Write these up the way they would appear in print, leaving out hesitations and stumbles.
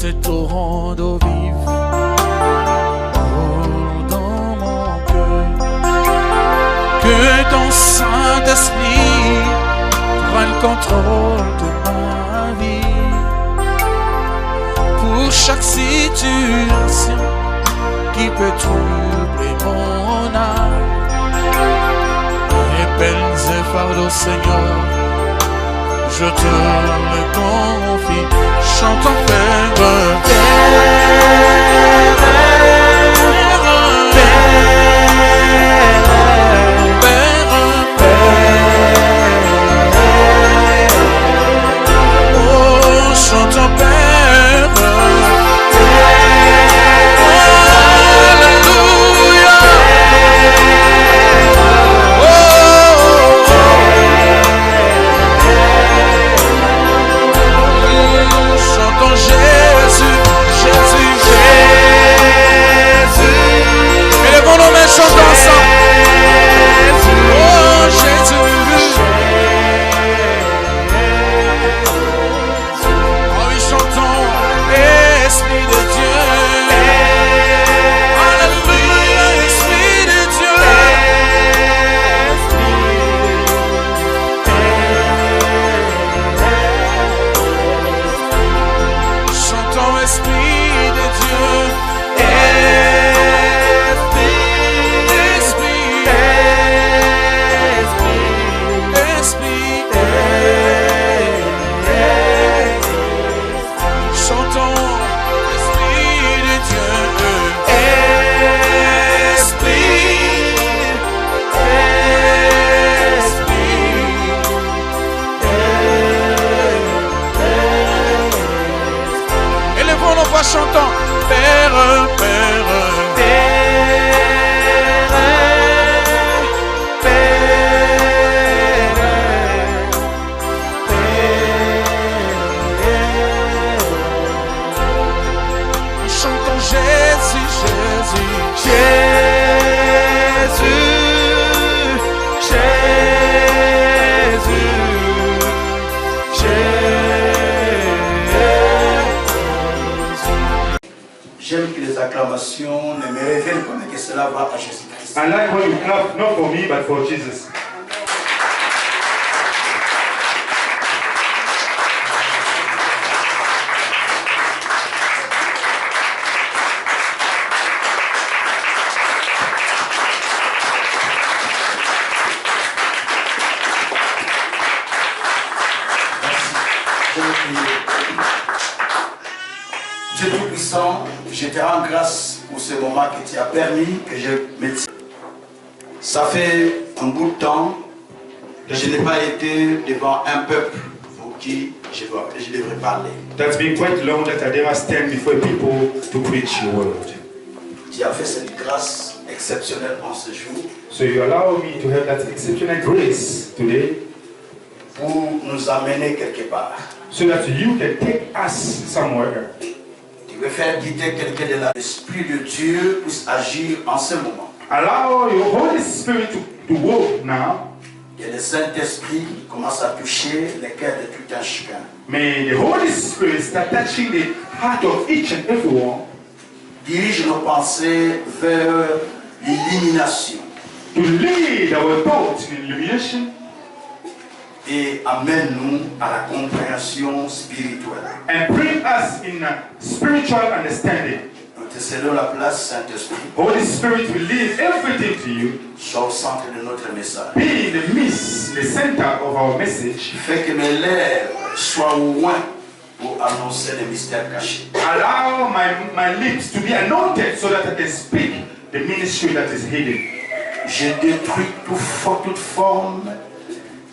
tes torrents d'eau vive coulent dans mon cœur. Que ton Saint-Esprit prenne le contrôle de ma vie. Pour chaque situation qui peut troubler mon âme, mes peines et fardeaux, Seigneur, je te le confie. Chantons Père, oh, chantons Père, alléluia, chantons Jésus, Jésus, Jésus. Élevons nos mains, chantons ensemble. Oh Jésus. Oh oui, chantons, Esprit de Dieu. Alléluia, Esprit de Dieu. Chantons, Esprit de Dieu. Chantons Père, Père, chantons Jésus, Jésus, Jésus, Jésus, Jésus. J'aime que les acclamations ne me révèlent pas, mais que cela va à Jésus-Christ. I like when you clap, not for me, but for Jesus. Dieu Tout-Puissant, je te rends grâce pour ce moment que tu as permis que je me tienne. Ça fait un bout de temps que je n'ai pas été devant un peuple pour qui je devrais parler. That's been quite long that I never stand before people to preach your word. Tu as fait cette grâce exceptionnelle en ce jour. So you allow me to have that exceptional grace today, pour nous amener quelque part. so that you can take us somewhere. Tu veux faire guider quelqu'un de l'Esprit de Dieu puisse agir en ce moment. Allow your Holy Spirit to work now. Que le Saint-Esprit commence à toucher les cœurs de tout un chacun. May the Holy Spirit start touching the heart of each and everyone. Dirige nos pensées vers l'illumination. To lead our thoughts in illumination. Et amène-nous à la compréhension spirituelle. And bring us in a spiritual understanding. Nous te cédons la place, Saint-Esprit. Holy Spirit will leave everything to you. Sois au centre de notre message. Be in the midst, the center of our message. Fais que mes lèvres soient au loin pour annoncer les mystères cachés. Allow my lips to be anointed so that I can speak the ministry that is hidden. Je détruis toute forme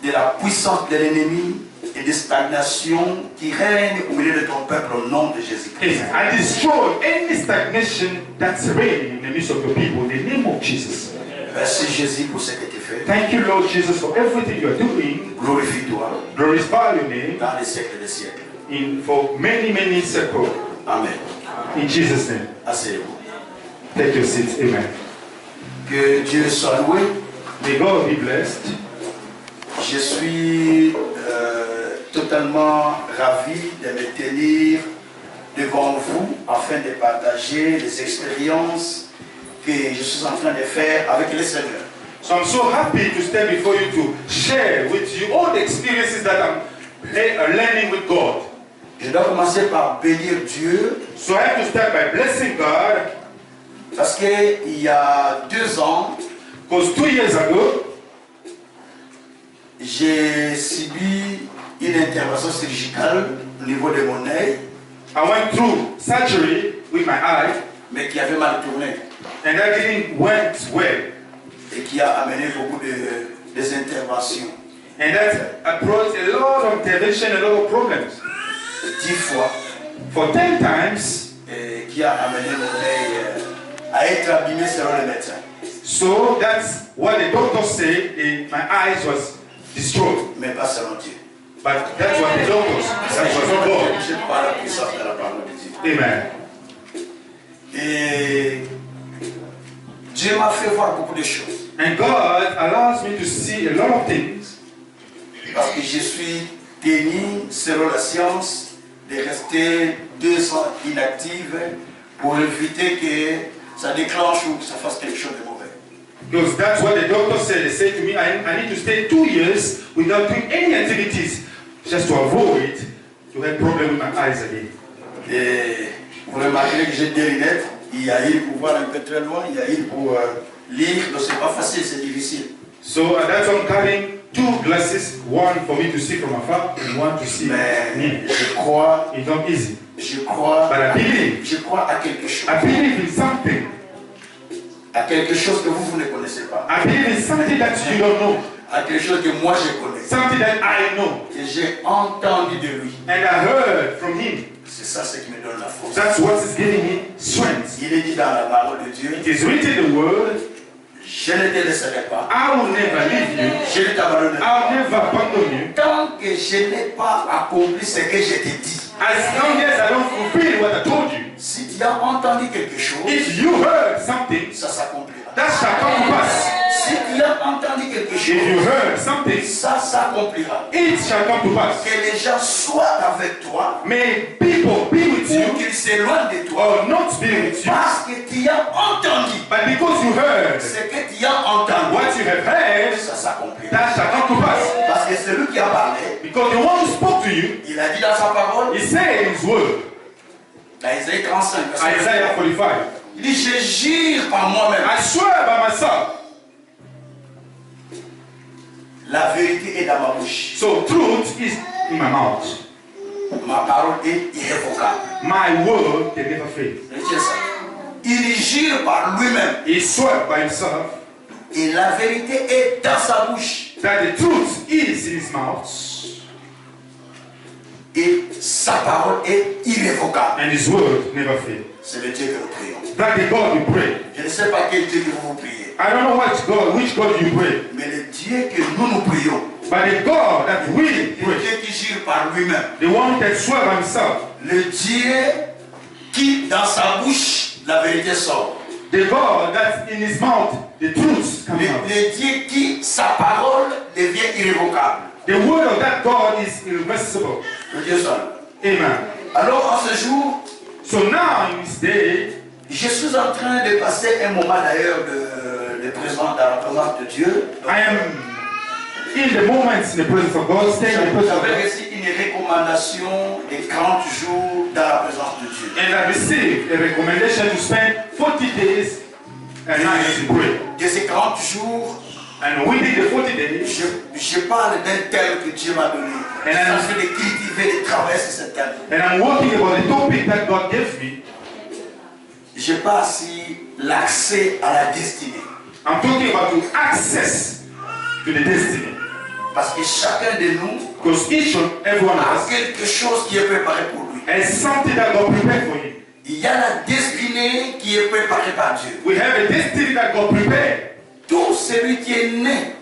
de la puissance de l'ennemi et de stagnation qui règne au milieu de ton peuple au nom de Jésus-Christ. I destroy any stagnation that's reigning in the midst of the people in the name of Jesus. Merci Jésus pour ce que tu fais. Thank you, Lord Jesus, for everything you are doing. Glorifie-toi Glorify your name dans les siècles des siècles. for many, many circles. Amen. In Jesus' name. Asseyez-vous. Take your seats. Amen. Que Dieu soit loué. May God be blessed. Je suis totalement ravi de me tenir devant vous afin de partager les expériences que je suis en train de faire avec le Seigneur. So I'm so happy to stand before you to share with you all the experiences that I'm learning with God. Je dois commencer par bénir Dieu. So I have to start by blessing God. Parce qu'il y a 2 ans, Because 2 years ago, j'ai subi une intervention chirurgicale au niveau de mon œil, I went through surgery with my eye, mais qui avait mal tourné and that didn't went well. et qui a amené beaucoup des interventions. And that brought a lot of intervention, a lot of problems. 10 fois, For 10 times, et qui a amené mon œil à être abîmé selon les médecins. so that's what the doctor said, my eyes was destroyed. Mais pas selon Dieu. But that's what the doctors said, it was not God. Je parle la puissance de la parole de Dieu. Amen. Et Dieu m'a fait voir beaucoup de choses. And God allows me to see a lot of things. Parce que je suis tenu, selon la science, de rester 2 ans inactive pour éviter que ça déclenche ou que ça fasse quelque chose de mauvais. Because that's what the doctor said. They said to me, I need to stay 2 years without doing any activities just to avoid to have problem with my eyes again. Et vous remarquerez que j'ai 2 lunettes. Il y a une pour voir un peu très loin, il y a une pour lire. Donc c'est pas facile, c'est difficile. So that's why I'm carrying 2 glasses, one for me to see from afar and one to see Mais near. je crois, It's not easy. je crois, But I believe. je crois à quelque chose. I believe in something. À quelque chose que vous ne connaissez pas. I believe in something that you don't know. À quelque chose que moi je connais. Something that I know. Que j'ai entendu de lui. And I heard from him. C'est ça ce qui me donne la force. That's what is giving me strength. Il est dit dans la parole de Dieu, It is written in the word, je ne te laisserai pas, I will never leave you. je ne t'abandonnerai I'll pas. never abandon you. Tant que je n'ai pas accompli ce que je t'ai dit. As long as I don't fulfill what I told you. Si tu as entendu quelque chose, If you heard something, ça s'accomplira. that shall come to pass. Si tu as entendu quelque If you chose, heard something, ça s'accomplira. it shall come to pass. Que les gens soient avec toi May people be with ou you qu'ils s'éloignent de toi. or not be with you. Parce que tu as entendu But because you heard ce que tu as entendu, what you have heard, ça s'accomplira. that shall come to pass. Parce que celui qui a parlé, Because the one who spoke to you, il a dit dans sa parole, he said in his word, dans Isaïe 35, verset Isaiah 45, il dit, je jure par moi-même. I swear by myself. La vérité est dans ma bouche. So truth is in my mouth. Ma parole est irrévocable. My word can never fail. Retiens ça. Il jure par lui-même. He swore by himself Et la vérité est dans sa bouche. that the truth is in his mouth Et sa parole est irrévocable. and his word never fail. C'est le Dieu que nous prions. That the God we pray. Je ne sais pas quel Dieu que vous priez. I don't know which God you pray, Mais le Dieu que nous prions, but the God that we le pray, Dieu qui jure par lui-même, the one that swore by himself, le Dieu qui dans sa bouche la vérité sort. the God that in his mouth the truth comes out. Le Dieu qui sa parole devient irrévocable. The word of that God is irresistible. Le Dieu seul. Amen. Alors en ce jour, So now in this day, je suis en train de passer un moment d'ailleurs de présence dans la présence de Dieu. I am in the moments in the presence of God, staying in the presence of J'avais God. reçu une recommandation de 40 jours dans la présence de Dieu. And I received a recommendation to spend 40 days and nights in prayer. De ces 40 jours, And within the 40 days, je parle d'un thème que Dieu m'a donné. Et Je là- suis en train de cultiver, de travailler sur ce thème. and I'm working about the topic that God gave me. Je parle sur l'accès à la destinée. I'm talking about to access to the destiny. Parce que chacun de nous Because each and every one of a us quelque chose qui est préparé pour lui. has something that God prepared for him. Il y a la destinée qui est préparée par Dieu. We have a destiny that God prepared. Tout celui qui est né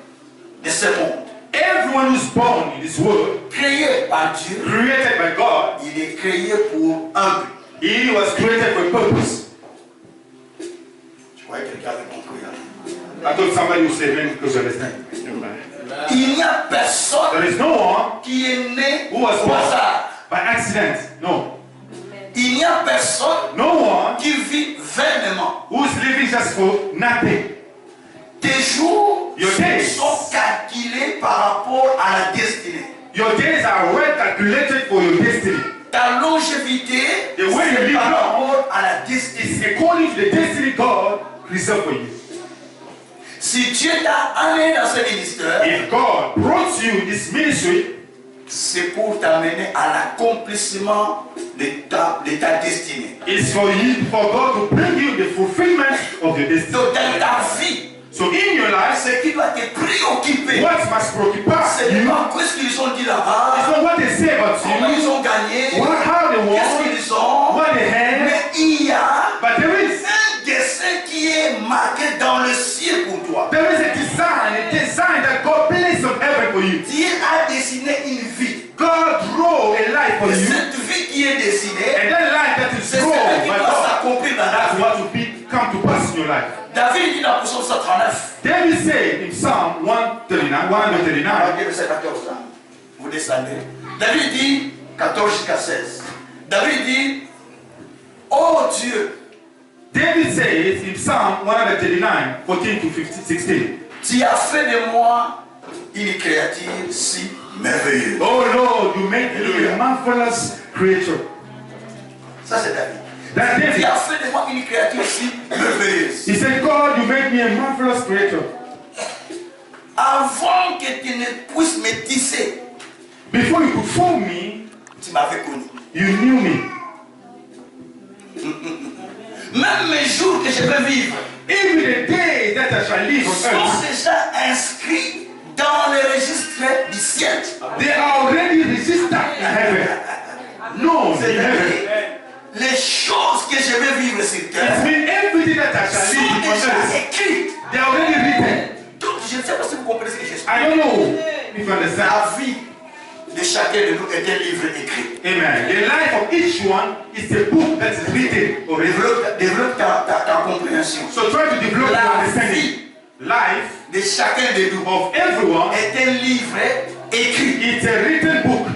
de ce monde, Everyone who's born in this world, créé par Dieu, created by God, il est créé pour un but. he was created for a purpose. Je croyais que quelqu'un avait compris. Hein? I thought somebody would say amen because you understand. Il n'y a personne There is no one qui est né who was au born hasard. by accident. No. Il n'y Il n'y a personne No one qui vit vainement. who's living just for nothing. Tes jours Your days. sont calculés par rapport à la destinée. Your days are well calculated for your destiny. Ta longévité, The way you c'est live par now rapport à la It's destinée. according to the destiny God reserved for you. Si Dieu t'a amené dans ce ministère, If God brought you this ministry, c'est pour t'amener à l'accomplissement de ta destinée. it's for you, for God to bring you the fulfillment of your destiny. Donc dans ta vie, So in your life, ce qui doit te préoccuper, what must preoccupy c'est you pas ce qu'ils ont dit là-bas, is not what they say about comment you, ils ont gagné, how they qu'est-ce won, qu'ils ont, what they had, mais il y a but there is un dessin qui est marqué dans le ciel pour toi. a design that God placed on heaven for you. Dieu a dessiné une vie. God drew a life for Et you, cette vie qui est dessinée, and that life that is c'est drawn celle qui by doit God, s'accomplir dans ta that's vie. what will come to pass in your life. David dit dans le psaume 139, David said in Psalm 139, regardez verset 14 là. Vous descendez. David dit 14 jusqu'à 16. David dit, oh Dieu, David says in Psalm 139, 14 to 16, tu as fait de moi une créature si merveilleuse. oh Lord, you made me a marvelous creature. Ça c'est David. That's Tu David. as fait de moi une créature si merveilleuse. He said, God, you made me a marvelous creature. Avant que tu ne puisses me tisser, Before you could form me, tu m'avais connu. you knew me. Même mes jours que je vais vivre Even the days that I shall live on sont earth, déjà inscrits dans le registre du ciel. they are already registered in heaven. No, in heaven. C'est-à-dire, les choses que je vais vivre sur It terre means everything that I shall sont live on déjà earth, écrites. they are already written. Donc je ne sais pas si vous comprenez ce que j'explique. I don't know if you understand. La vie de chacun de nous est un livre écrit. Amen. The life of each one is a book that is written already. Développe ta compréhension. So try to develop your La understanding. vie Life de chacun de nous of everyone est un livre écrit. is a written book.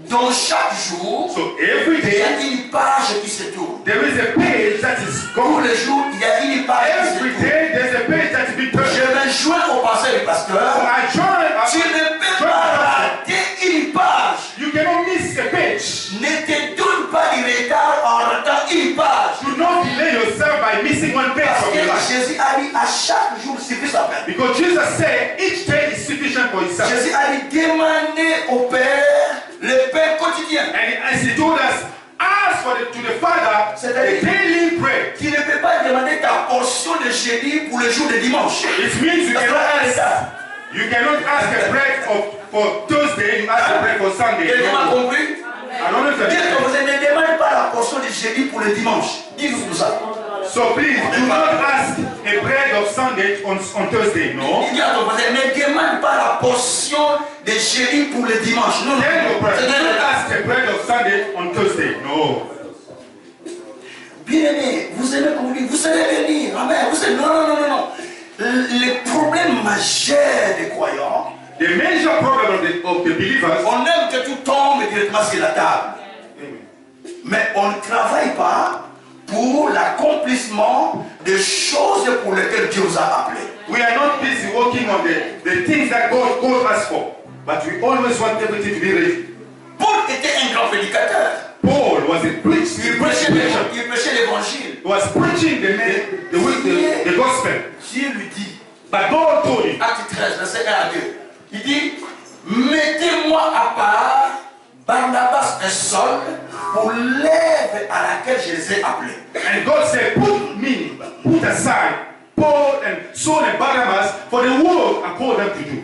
Donc chaque jour, So every il y a day une page qui se tourne. there is a page that is Tous gone. les jours, il y a une page qui se Every tourne. day there's a page that is being Je turned. vais joindre au pasteur du So pasteur. I Tu ne peux pas rater une page. You cannot miss a page. Ne te donne pas du retard en ratant une page. Do not delay yourself by missing one page Parce of your que life. Jésus a dit à chaque jour suffit sa peine. Because Jesus said each day is sufficient for itself. Jésus a dit demandez au Père le pain quotidien. And as he told us, ask to the Father a daily bread. Tu ne peux pas demander ta portion de jeudi pour le jour de dimanche. It means you cannot ask a bread for Thursday, you ask a bread for Sunday. Quelqu'un m'a compris? I don't know if Dieu you ne demande pas la portion de jeudi pour le dimanche. Dis-nous tout ça. So please do not ask a bread of Sunday on Thursday, no. Il dit à ton voisin, ne demande pas la portion de jeudi pour le dimanche. Non, Tell your brother, do not non. ask a bread of Sunday on Thursday, no. Bien-aimé, vous aimez conduire, vous savez venir. Amen. Vous savez, non. Le problème majeur des croyants, The major problem of the believers, on aime que tout tombe directement sur la table. Mais on ne travaille pas pour l'accomplissement des choses pour lesquelles Dieu nous a appelés. we are not busy working on the things that God called us for, but we always want everything to be ready. Paul était un grand prédicateur. Paul was a preacher. Il prêchait l'évangile. He was preaching the gospel. Dieu lui dit, But God told him, acte 13, verset 1 à 2, il dit, mettez-moi à part Barnabas et Saul pour l'œuvre à laquelle je les ai appelés. and God said, put aside Paul and Saul and Barnabas for the work I called them to do.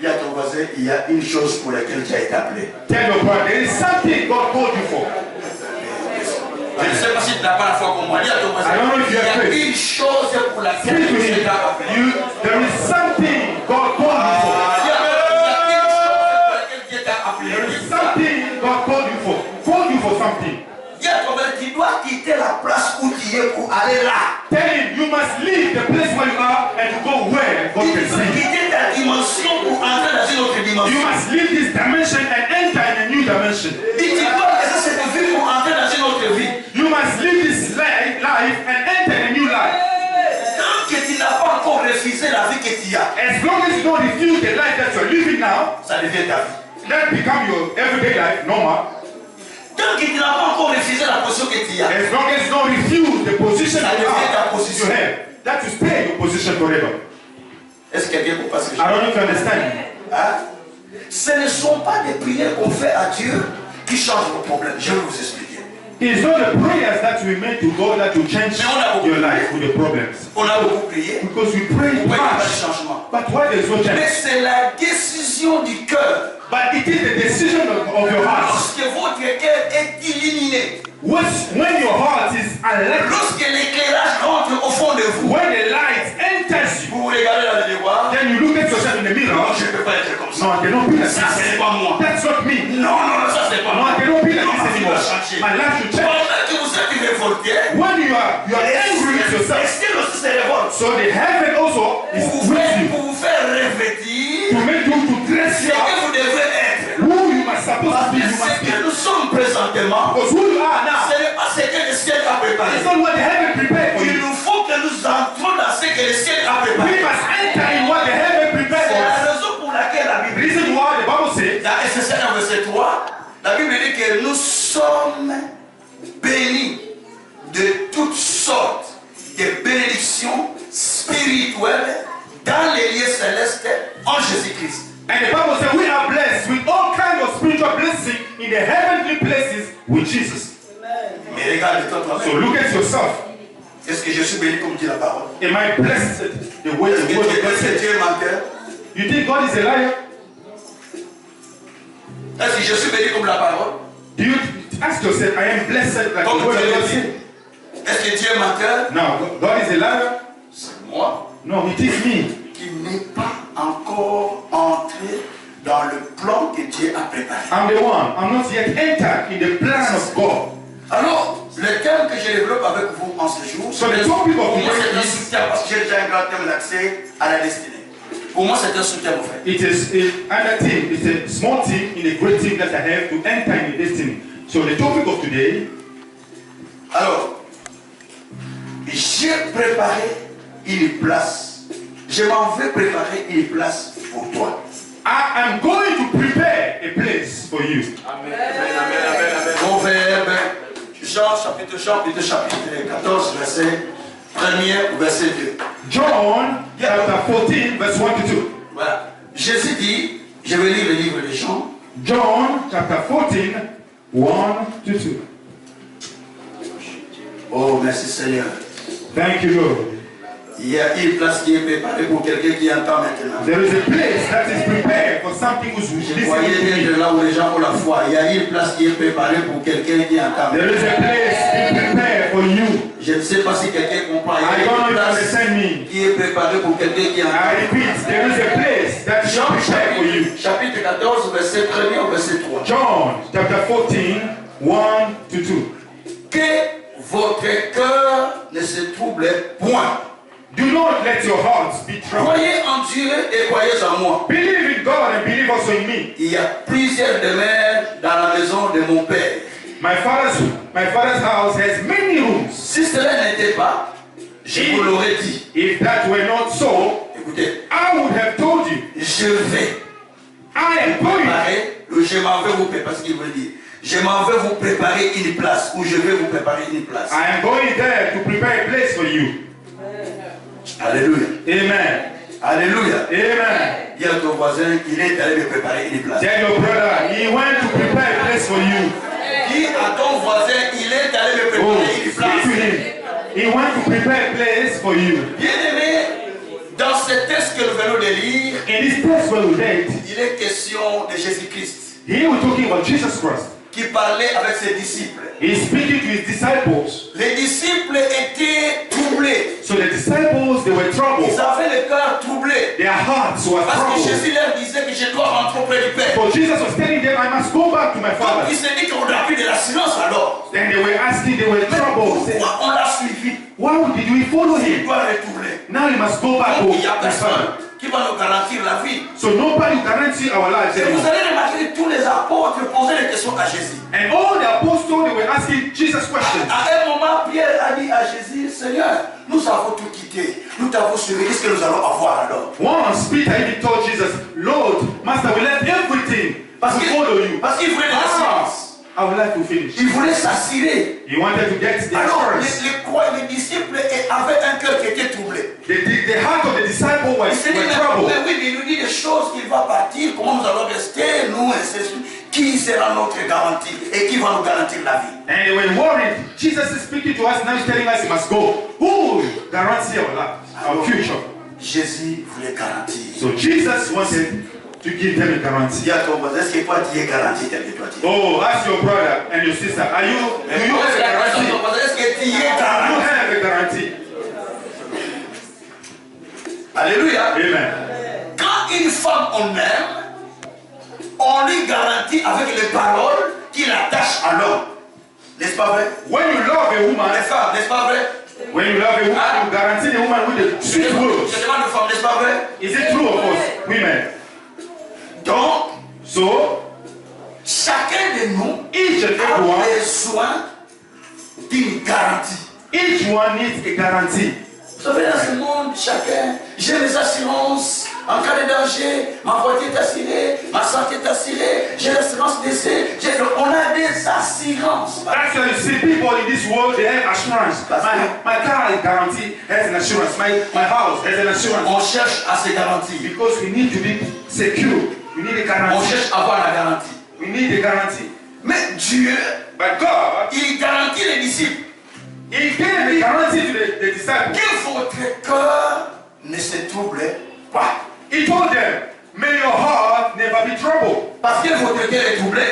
Il y a ton voisin, il y a une chose pour laquelle tu as été appelé. Tell your brother, there is something God called you for. Je ne sais pas si tu n'as pas la foi comme moi. Dis à ton voisin, I don't know if il you y have a faith. une chose pour laquelle Speak to tu as été him. appelé. There is something God called you for. Il y a une chose pour laquelle tu as été appelé. There is something God called you for. Called you for something. Il y a ton voisin, tu dois quitter la place où tu es pour aller là. Tell him you must leave the place where you are and to go where God Tu can dois see. quitter ta dimension pour entrer dans une autre You dimension. must leave this dimension and enter in a new dimension. Et tu dois laisser cette vie pour entrer dans une autre vie. You must As long as you don't refuse the life that you're living now, ça devient ta vie. that become your everyday life, normal. Tant que tu n'as pas encore refusé la position que tu as, As long as you don't refuse the position ça you devient ta have, position. that will stay your position forever. Est-ce que quelqu'un comprend ce que je I dis? don't know if you understand. Hein? Ce ne sont pas des prières qu'on fait à Dieu qui changent vos problèmes. Je vais vous expliquer. It's not the prayers that we make to God that will change your life with the problems. On a beaucoup prié. Because we pray Pourquoi il n'y a pas de much, changement? but why there's no Mais change? c'est la décision du cœur. But it is the decision of your heart. Lorsque votre cœur est illuminé, When your heart is alive, lorsque l'éclairage rentre au fond de vous, when the light enters you, vous vous regardez dans le miroir. then you look at yourself in the mirror. Non, je ne peux pas être comme ça. No, I cannot be like Ça, ce n'est this. pas moi. That's not me. Non, non, ça, c'est pas No, moi. I cannot be like Non, this ma vie anymore. va changer. My life should change. Pendant que vous êtes révolté, When you are angry with le yourself, ciel aussi se révolte. so the heaven also is with you Pour vous faire revêtir to make you to dress ce you que up. vous devrez être. Who you must supposed to Parce be, que you ce must be. que nous sommes présentement, Because who you are now, ce n'est pas ce que le ciel a préparé. it's not what the heaven prepared for Il you. nous faut que nous entrons dans ce que le ciel a We préparé. must enter in what the heaven prepared C'est for la us. raison pour laquelle la The Bible reason dit, why the Bible says dans Ephésiens 1, verset 3, la Bible dit que nous sommes bénis de toutes sortes de bénédictions spirituelles dans les lieux célestes en Jésus-Christ. and the Bible says we are blessed with all kinds of spiritual blessing in the heavenly places with Jesus. Mais regarde-toi So toi-même. look at yourself. Est-ce que je suis béni comme dit la parole? Am I blessed the way Est-ce the word of que God Dieu says? est menteur? You think God is a liar? Est-ce que je suis béni comme la parole? Do you ask yourself, I am blessed like Comme the word Dieu of le God dit. says? Est-ce que Dieu est menteur? No, God is a liar? C'est moi No, it is me. qui n'ai pas encore entré dans le plan que Dieu a préparé. I'm the one. I'm not yet entered in the plan of God. Alors, le thème que je développe avec vous en ce jour, So the topic of pour moi c'est un today is, sous-thème parce que j'ai déjà un grand thème d'accès à la destinée. Pour moi c'est un sous-thème en fait. it is another thing. It's a small thing in a great thing that I have to enter in the destiny. So the topic of today, Alors, j'ai préparé une place. Je m'en vais préparer une place pour toi. I am going to prepare a place for you. Amen, amen, amen, amen. Proverbe, Jean, chapitre 14, verset 1er, verset 2. John chapter 14, verse 1 to 2. Voilà. Jésus dit, je vais lire le livre de Jean. John chapter 14, 1 to 2. Oh, merci Seigneur. Thank you, Lord. Il y a une place qui est préparée pour quelqu'un qui entend maintenant. There is a place that is prepared for something who's Je voyais listening to bien me. de là où les gens ont la foi. Il y a une place qui est préparée pour quelqu'un qui entend. There is a place prepared for you. Je ne sais pas si quelqu'un comprend. Il y I a don't know une if you place understand me. qui est préparée pour quelqu'un qui I entend. repeat, there is a place that is Jean prepared for you. chapitre 14, verset 1er au verset 3. John chapter 14, 1 to 2. Que votre cœur ne se trouble point. Do not let your hearts be troubled. Croyez en Dieu et croyez en moi. Believe in God and believe also in me. Il y a plusieurs demeures dans la maison de mon père. My father's house has many rooms. Si cela n'était pas, je vous l'aurais dit. If that were not so, Écoutez, I would have told you. je vais I am going. préparer, ou je m'en vais vous préparer, parce qu'il veut dire. Je m'en vais vous préparer une place, ou je vais vous préparer une place. I am going there to prepare a place for you. Alléluia. Amen. Alléluia. Amen. Dis à ton voisin qu'il est allé me préparer une place. Tell your brother, he went to prepare a place for you. Dis à ton voisin qu'il est allé me Oh, préparer une speak place. to him. He went to prepare a place for you. Bien-aimé, dans ce texte que nous venons de lire, In this text where we read, il est question de Jésus-Christ here we're talking about Jesus Christ. qui parlait avec ses disciples. He's speaking to his disciples. Les disciples étaient troublés. So the disciples, they were troubled. Ils avaient le cœur troublé. Their hearts were Parce que troubled. Jésus leur disait que je dois rentrer auprès du Père. So Jesus was telling them, I must go back to my Donc Father. il s'est dit qu'on a pris de la silence alors. Then they were asking, they were troubled. Saying, Pourquoi on l'a suivi? why did we follow Il him? doit retourner. Now he must go back Donc il n'y a to his Father. personne qui va nous garantir la vie. So nobody will guarantee our lives Et vous anymore. allez remarquer que tous les apôtres posaient des questions à Jésus. And all the apostles, they were asking Jesus questions. À un moment, Pierre a dit à Jésus, Seigneur, nous avons tout quitté. nous t'avons suivi, qu'est-ce que nous allons avoir alors? Once Peter even told Jesus, Lord, Master, we left everything to follow you. Parce qu'il voulait l'assurance. I would like to finish. Il voulait s'assurer. He wanted to get the Alors, assurance. les disciples avaient un cœur qui était troublé. The heart of the disciple was Il s'est dit, troubled. mais oui, mais il nous dit des choses qu'il va partir, comment nous allons rester, nous, et c'est qui sera notre garantie et qui va nous garantir la vie. And they were worried. Jesus is speaking to us now, he's telling us he must go. Who guarantees our life, our future? Jésus voulait garantir. So Jesus wanted to give them a guarantee. Dis à ton voisin, est-ce que toi tu es garanti tel que toi tu es? Oh, ask your brother and your sister, do you have a guarantee? Est-ce que tu es Do you garanti? have a guarantee? Alléluia. Amen. Quand une femme on aime, on lui garantit avec les paroles qu'il attache à l'homme. N'est-ce pas vrai? When you love a woman, Les femmes, n'est-ce pas vrai? when you love a woman, you guarantee the woman with the sweet Je words. demande aux femmes, n'est-ce pas vrai? Is it true of us, women? Donc, So, chacun de nous each and a everyone, besoin d'une garantie. each one needs a guarantee. Vous savez, dans ce monde, chacun, j'ai les assurances. En cas de danger, ma voiture est assurée, ma santé est assurée, j'ai l'assurance d'essai. On a des assurances. That's why you see people in this world, they have assurance. My car is guaranteed, has an assurance. My house has an assurance. On cherche à se garantir. Because we need to be secure. We need a On guarantee. cherche à avoir la garantie. We need a guarantee. Mais Dieu, But God, il garantit les disciples He gave a guarantee to the disciples. que votre cœur ne se trouble pas. He told them, may your heart never be troubled. Parce que votre cœur est troublé.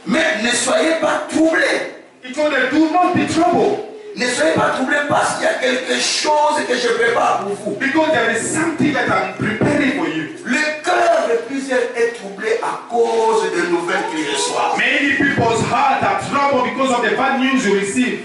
Mais ne soyez pas troublés. He told them, do not be troubled. Ne soyez pas troublés parce qu'il y a quelque chose que je prépare pour vous. Because there is something that I'm preparing for you. Le cœur de plusieurs est troublé à cause des nouvelles qu'ils reçoivent. Many people's hearts are troubled because of the bad news you receive.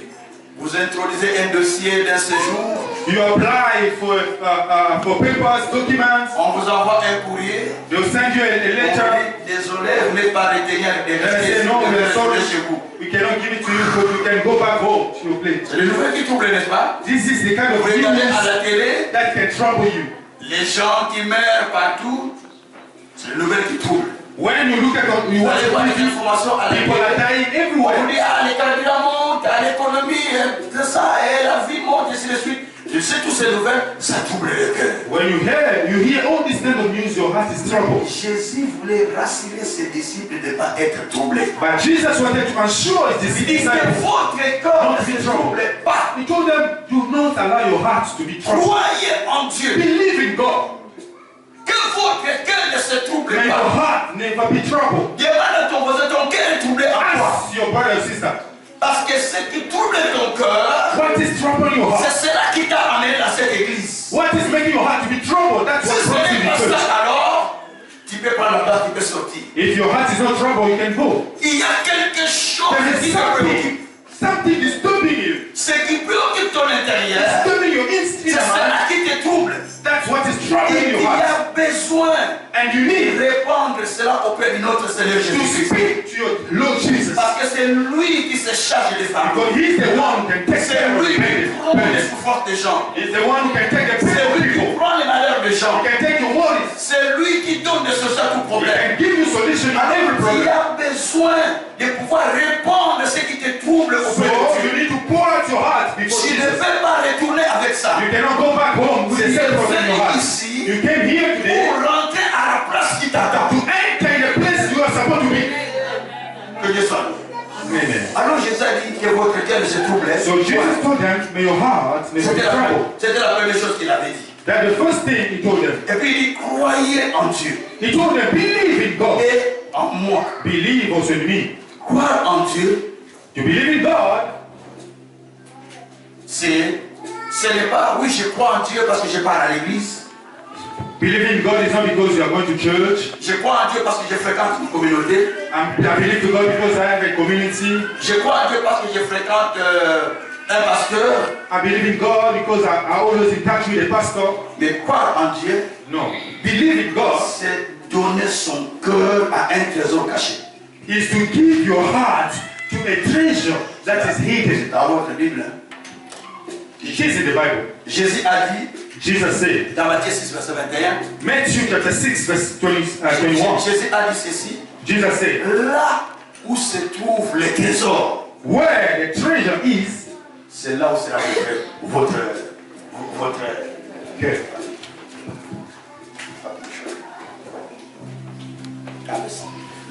Vous introduisez un dossier d'un séjour. You apply for papers, documents. On vous envoie un courrier. They'll send you a On letter. dit, désolé, vous n'êtes pas retenir des And they say, no, we're sorry. chez vous. We cannot give it to you, but you can go back home to your place. C'est les nouvelles qui troublent, n'est-ce pas? This is the kind Vous of regardez à news la télé, that can trouble you. les gens qui meurent partout, c'est les nouvelles qui troublent. When you look at you Vous watch allez voir the des TV, informations à la people are télé. dying On vous everywhere. dit, ah, les carburants montent, ah, l'économie, tout ça, et la vie monte, et ainsi de suite. Je sais toutes ces nouvelles, ça trouble le cœur. When you hear all this kind of news, your heart is troubled. Jésus voulait rassurer ses disciples de ne pas être troublés. But Jesus wanted to assure his Il dit que disciples. votre cœur ne se trouble pas. He told them, do not allow your heart to be troubled. Croyez en Dieu. Believe in God. Que votre cœur ne se trouble May your pas. heart never be troubled. Demande à ton voisin, ton cœur est troublé en quoi? Ask your brother and sister, Parce que ce qui trouble ton cœur, what is troubling your heart? c'est cela qui t'a amené dans cette église. What is making your heart to be troubled? That's Si what ce brought you n'est pas to church. ça, alors, tu peux prendre la place, tu peux sortir. If your heart is not troubled, you can go. Il y a quelque chose There qui is te préoccupe. something disturbing you. Ce qui préoccupe ton intérieur, Disturbing your c'est instinct. cela qui te trouble. That's what is Et troubling il your y heart. a besoin And you de need répandre cela auprès de notre Seigneur to Jésus-Christ. speak to your Lord Jesus. Parce que c'est lui qui se charge des femmes. Because he's the one who can take C'est care of lui the qui prend les pain. souffrances des gens. He's the one who can take the pain C'est of lui qui people. prend les malheurs des He gens. can take your worries. C'est lui qui donne des solutions à tout He problème. can give you solution to every Alors, il problem. a besoin de pouvoir répondre à ce qui te trouble So auprès de you Dieu. need to pour out your heart before Tu ne Jesus. peux pas retourner avec ça. You cannot go back home with the Tu same es problem in your venu heart. ici You came here today pour rentrer à la place qui t'attend. to enter in the place you are supposed to be. Que Dieu soit loué. Amen. Alors Jésus a dit que votre cœur ne se troublait. So Jesus told them, may your heart never be troubled. C'était la première chose qu'il avait dit. That's the first thing he told them. Et puis il dit, croyez en Dieu He told them, believe in God. et en moi. Believe also in me. Croire en Dieu, To believe in God, ce n'est pas, oui, je crois en Dieu parce que je pars à l'église. believe in God is not because you are going to church. Je crois en Dieu parce que je fréquente une communauté. I believe to God because I have a community. Je crois en Dieu parce que je fréquente un pasteur. I believe in God because I always in touch with a pastor. Mais croire en Dieu, No. Believe in God c'est donner son cœur à un trésor caché. is to give your heart to a treasure that is hidden. C'est dans votre Bible. Hein. It is in the Bible. Jésus a dit, Jesus said, dans Matthieu 6, verset 21, Matthew chapter 6, verse 21. Jésus a dit ceci, Jesus said, là où se trouve le trésor, where the treasure is, c'est là où sera votre cœur.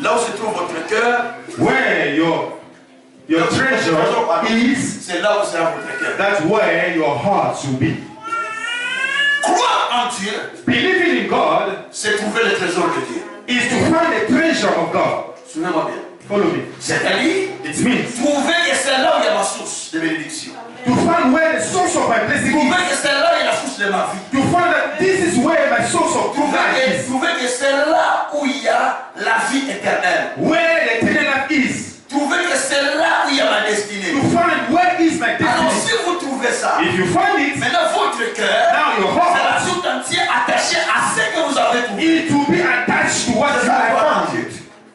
Là où se trouve votre cœur, where your treasure is, c'est là où sera votre cœur. that's where your heart will be. Croire en Dieu, Believing in God c'est trouver le trésor de Dieu. is to find the treasure of God. Souvenez-moi bien. Follow me. C'est-à-dire, It means trouver que c'est là où il y a ma source de bénédiction. to find where the source of my blessing Trouver is. que c'est là où il y a la source de ma vie. To find that this is where my source of true life is. Trouver que c'est là où il y a la vie éternelle. Where the eternal life is. Trouver que c'est là où il y a ma To destinée. find where is my Alors destiny. si vous trouvez ça, If you find it, maintenant votre cœur now your sera heart, tout entier attaché à ce que vous avez trouvé. it will be attached to what C'est you ça, have croire en found. Dieu.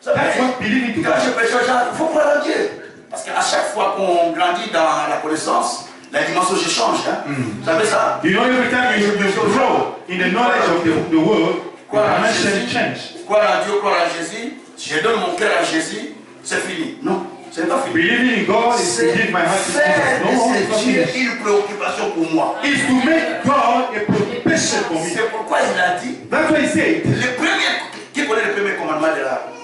That's what believing to Quand je God. prêche aux gens, il faut croire en Dieu. Parce qu'à chaque fois qu'on grandit dans la connaissance, la dimension se change. Hein? Vous savez ça? You know, every time you grow in the knowledge of the world, your dimension change. Croire en Dieu, croire en Jésus. Si je donne mon cœur à Jésus, c'est fini. Non, c'est pas fini. Believing in God is to give my heart to Faire Jesus. No, de it's not Dieu finished. une préoccupation pour moi. It's to make God a preoccupation for me. C'est pourquoi il a dit, That's why he said, le premier, qui connaît le premier commandement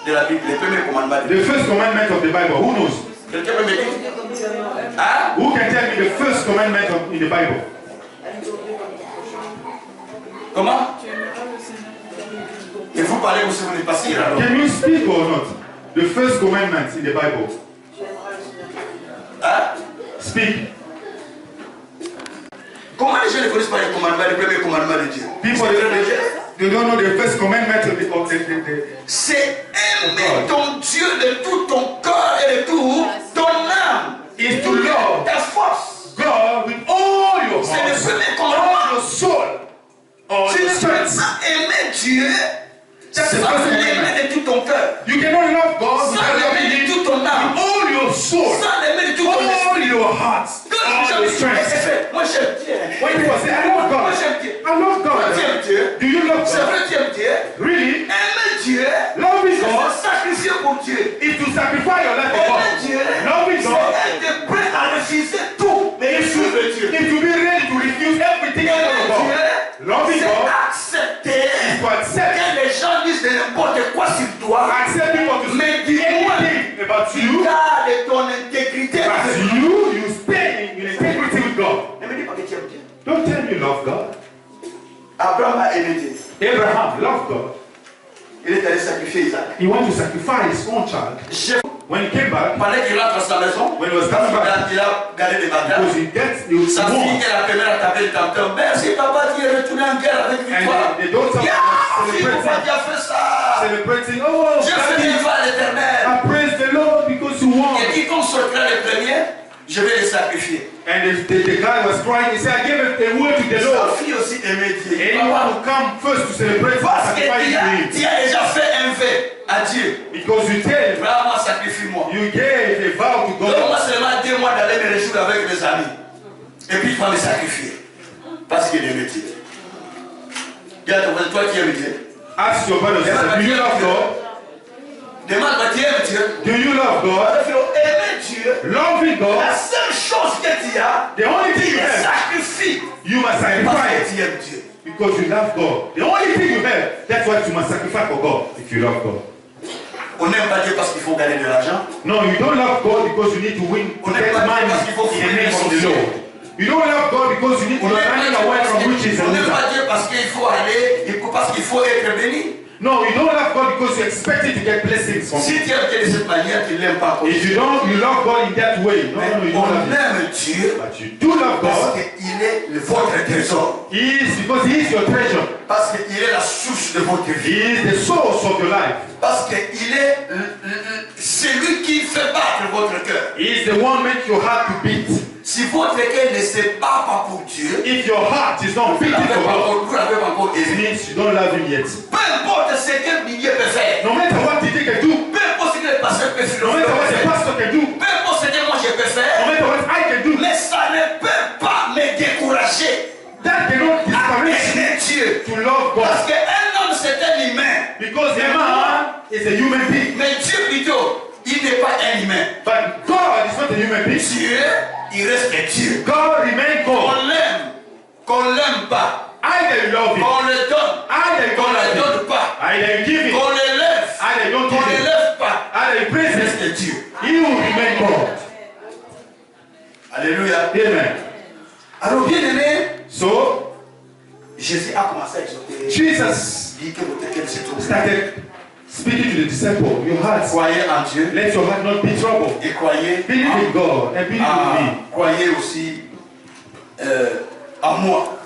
de la Bible, le premier commandement de the first commandment of the Bible, who knows? Quelqu'un peut me dire? Hein? Who can tell me the first commandment in the Bible? Comment? Et vous parlez comme si vous n'êtes pas sûr alors. Can you speak or not? The first commandment in the Bible. Hein? Speak. Comment les gens ne connaissent pas les commandements, le premier commandement de Dieu? People, they don't know the first commandment of the C'est aimer ton Dieu de tout ton corps et de tout ton âme. is to love Ta force. God with all your C'est le heart, premier all commandement. your soul, all Tu your ne peux strength. pas aimer Dieu That's the sans first l'aimer commandment. de tout ton cœur. You cannot love God Sans without loving l'aimer Him de tout ton with âme. all your soul, Sans l'aimer de tout ton esprit. all your heart, Quand les all gens your disent, strength. moi j'aime Dieu. When people say, I love Moi God, j'aime Dieu. I love Toi God. tu aimes Dieu. Do you love C'est God? vrai tu aimes Dieu. Really? Aimer Dieu. Loving C'est God se sacrifier pour Dieu. is to sacrifice your life for Aimer God. Dieu. Loving God C'est être prêt à refuser tout. Mais il suivre Dieu. is to be ready to refuse everything out of God. Loving C'est God accepter is to accept, que les gens disent de n'importe quoi sur toi. accept people to Mais say dis-moi, anything about you, garde ton intégrité. but you stay in integrity with God. Ne me dis pas que tu aimes Dieu. Don't tell me you love God. Abraham a aimé Dieu. Abraham loved God. Il est allé sacrifier Isaac. He wanted to sacrifice his own child. When he came back, Pendant qu'il rentre à sa maison, when he was coming back, il a gardé des bagages. because he gets the Sa fille war. qui est la première à taper le tempteur. Merci papa, tu es retourné en guerre avec victoire. And the daughter Yeah, was fille, pourquoi tu celebrating, as fait ça? celebrating, oh, Dieu fait Daddy, bien à l'éternel. I praise the Lord because you won. Et quiconque sortira le premier, je vais le sacrifier. And the guy was crying. He said, I gave a word to the Sa Lord. fille aussi aimait Dieu. Anyone who come first to celebrate, Parce que sacrifice to him. tu as déjà fait un vœu à Dieu. Because you tell, Vraiment, sacrifie-moi. you gave a vow to God. Donne-moi seulement 2 mois d'aller me réjouir avec mes amis. Et puis tu vas me sacrifier. Parce qu'il aimait Dieu. Dis à ton voisin, toi qui aimes Dieu. Ask your brother, sister, do you love God? Demande-moi, tu aimes Dieu. Do you love God? Il faut aimer Dieu. Loving God, La seule chose que tu as, the only thing tu you le have, sacrifies. you must Parce sacrifice. que tu aimes Dieu. Because you love God. The only thing you have, that's what you must sacrifice for God if you love God. On n'aime pas Dieu parce qu'il faut gagner de l'argent. No, you don't love God because you need to win, to get money in the name of the Lord. You don't love God because you need to On n'aime running pas away Dieu from parce riches qu'il- on and n'aime wisdom. pas Dieu parce qu'il faut aller, parce qu'il faut être béni. No, you don't love God because you expect it to get blessings from Si Him. tu aimes Dieu de cette manière, tu ne l'aimes pas. If you don't, you love God in that way. No, no, you don't On love Him. aime Dieu But you do love parce God. qu'il est votre trésor. He is because He is your treasure. Parce qu'il est la source de votre He vie. is the source of your life. Parce qu'il est celui qui fait battre votre cœur. He is the one make your heart to beat. Si votre cœur ne se bat pas pour Dieu, If your heart is not vous beating for God, l'avez pas encore it aimé. means you don't love Him yet. Peu importe ce que Dieu peut faire. No matter what He can do, Peu importe ce que le pasteur peut faire. no matter what the pastor can do, Peu importe ce que moi je peux no faire. matter what I can do, Mais ça ne peut pas me décourager. that cannot discourage Because a man is a human being. Mais Dieu plutôt, il n'est pas un humain. But God is not a human being. Dieu, il reste Dieu. God remains God. Qu'on l'aime pas. Either you love him, Qu'on le donne. either you Qu'on don't ne love le him, donne pas. either you give him, Qu'on l'élève. either you don't Qu'on give ne him, l'élève pas. either you praise Il him, reste Dieu. he will remain God. Alléluia. Amen. Alors bien aimé, So, Jésus a commencé à exhorter. Jesus Dit que votre cœur se trouve. started speaking to the disciple, your hearts, Croyez en Dieu let your heart not be troubled. et croyez Believe in God and believe in me. croyez aussi en moi.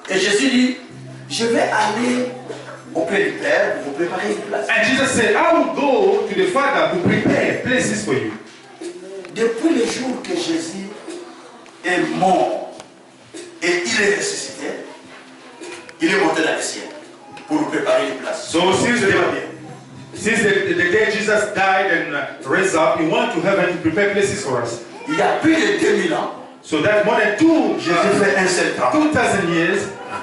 Et Jésus dit, je vais aller auprès du Père pour vous préparer une place. And Jesus said, I will go to the Father to prepare places for you. Depuis le jour que Jésus est mort et il est ressuscité, il est monté dans le ciel pour nous préparer une place. So since the day Jesus died and raised up, he went to heaven to prepare places for us. Il y a plus de 2000 ans, So that more than Jésus fait un seul temps. 2,000 years,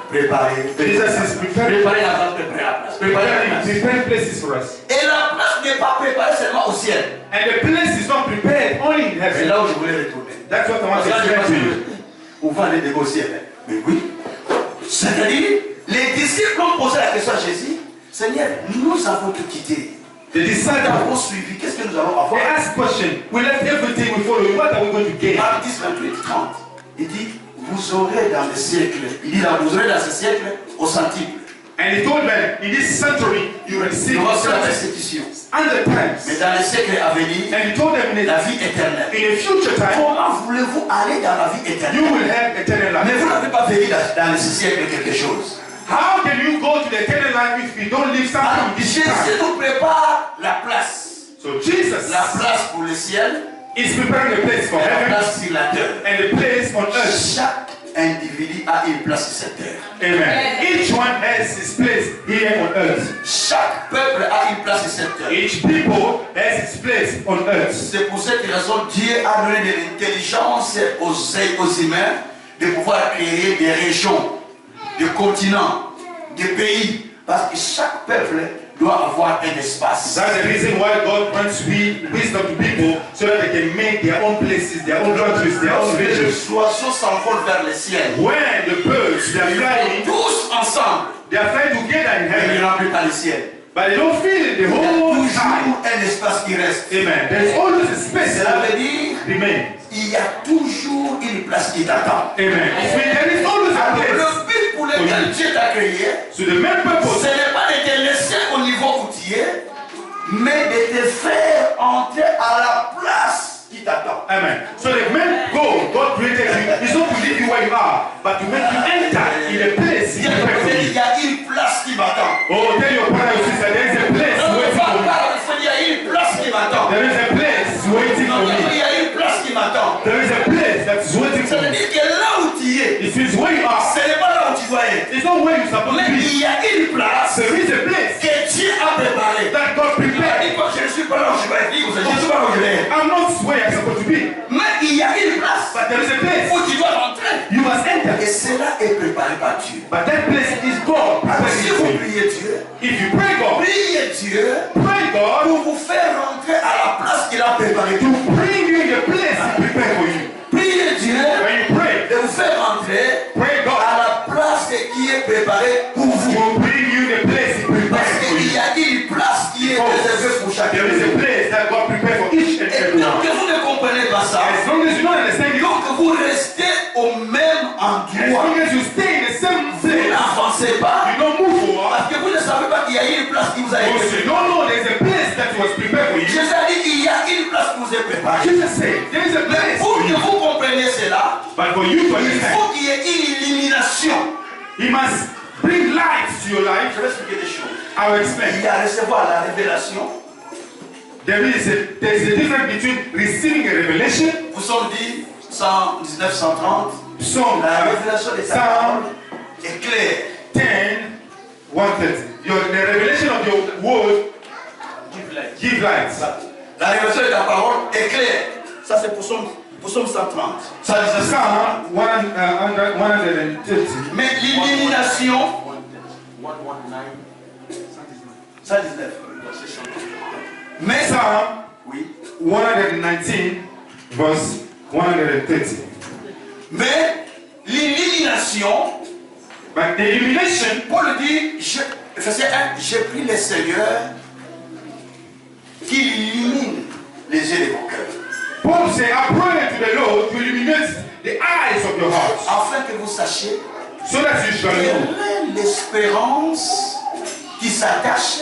Préparer. Jesus is preparing, Préparer la place, préparer la place. Préparer la place. preparing places for us. Et la place n'est pas préparée seulement au ciel. And the place is not prepared only in C'est heaven. là où je voulais retourner. That's what I want Parce to que là, je explain pense to you. que vous allez négocier. Mais oui. C'est-à-dire, les disciples ont posé la question à Jésus. Seigneur, nous avons tout quitté. The Nous disciples, avons suivi. Qu'est-ce que nous allons they avoir? asked question, we left everything, we follow you, what are we going to gain? Marc 10, 28, 30. Il dit, vous aurez dans le siècle. Il dit, vous aurez dans ce siècle au centuple. And he told them, in this century, you receive Il y aura la something restitution. 100 Mais times. dans le siècle à venir, And he told them in la a, vie éternelle. in a future time, Comment voulez-vous aller dans la vie you éternelle? will have eternal Mais life. vous n'avez pas vécu dans ce siècle quelque chose. How can you go to the eternal life if you don't live Alors, something in this Jésus time? nous prépare la place. So Jesus La place pour le ciel is preparing a place for et la heaven place sur la terre. and a place on earth. Chaque individu a une place sur cette terre. Amen. Each one has his place here on earth. Chaque peuple a une place sur cette terre. Each people has his place on earth. C'est pour cette raison que Dieu a donné de l'intelligence aux humains de pouvoir créer des régions, des continents, des pays. Parce que chaque peuple doit avoir un espace. That's the reason why God grants wisdom to people so that they can make their own places, their own countries, their own Les regions. oiseaux s'envolent vers le ciel. When the birds, they are flying, Tous ensemble. they are flying together in Mais ils heaven, ne remplissent pas le ciel. but they don't feel it the Il y a whole toujours time. un espace qui reste. Amen. There is always a space Cela that veut dire remains. il y a toujours une place qui t'attend. Amen. So there is always a Alors, place. le but pour lequel Dieu t'a créé, So the main ce purpose n'est pas de te laisser au niveau où tu es, mais de te faire entrer à la place qui t'attend. Amen. So the main goal God created you is not to leave you where you are, but to make you enter in a place He prepared for Il you. y a une place qui m'attend. Oh, tell your brother or sister, there is a place Non, ne waiting parle for me. pas, il y a une place qui m'attend. There is a place waiting Non, for il me. y a une place qui m'attend. There is a place that's waiting Ça for veut me. dire que là où tu es, It is where you are. ce n'est pas là où tu dois être. It's not where you're supposed Mais to be. il y a une place There is a place que Dieu a préparée. that God Il prepared. dit que je ne suis pas là où je vais être. Je ne suis pas là où je vais être. I'm not where I'm supposed to be, Mais il y a une place but there is a place où tu dois rentrer. you must enter. Et cela est préparé par Dieu. But that place is God Alors preparing si it for vous you. priez Dieu, If you pray God, priez Dieu pray God pour vous faire rentrer à la place qu'il a préparée. to bring you in the place He prepared for you. Priez Dieu When you pray, de vous faire rentrer pray à God la place qui est préparée pour vous. to bring you in the place He Parce prepared for qu'il you. y a une place qui est réservée pour chacun. There is a place that God prepared for each and Et every tant one. que vous ne comprenez pas ça, As long as you don't understand it, tant que vous restez au même as endroit, long as you stay in the same vous place, n'avancez pas. you don't move forward. Parce que vous ne savez pas qu'il y a une place qui vous a été Because you préparée. don't know there's a place that was prepared for you. Jésus a dit qu'il y a une place qui vous est préparée. Jesus said, there is a Mais place pour for que you. vous compreniez cela, But for you to il understand, faut qu'il y ait une illumination. He must bring light to your life. Je vais expliquer des choses. I will Il explain. y a recevoir la révélation. There's a difference between receiving a revelation, Psaume 10, 119, 130. Psalm, La révélation de ta Psalm parole est claire. 10, 130. The revelation of your word give light. La révélation de ta parole est claire. Ça c'est pour Psaume 130. Ça dit ça. Psalm 130. Mais l'illumination, 119. Mais Psalm oui. 119, verse 130. Mais l'illumination, But the illumination, Paul dit, verset 1, j'ai pris le Seigneur qui illumine les yeux de vos cœurs. Paul said, I pray to the Lord to illuminate the eyes of your hearts, Afin que vous sachiez so that you shall know, quelle est l'espérance qui s'attache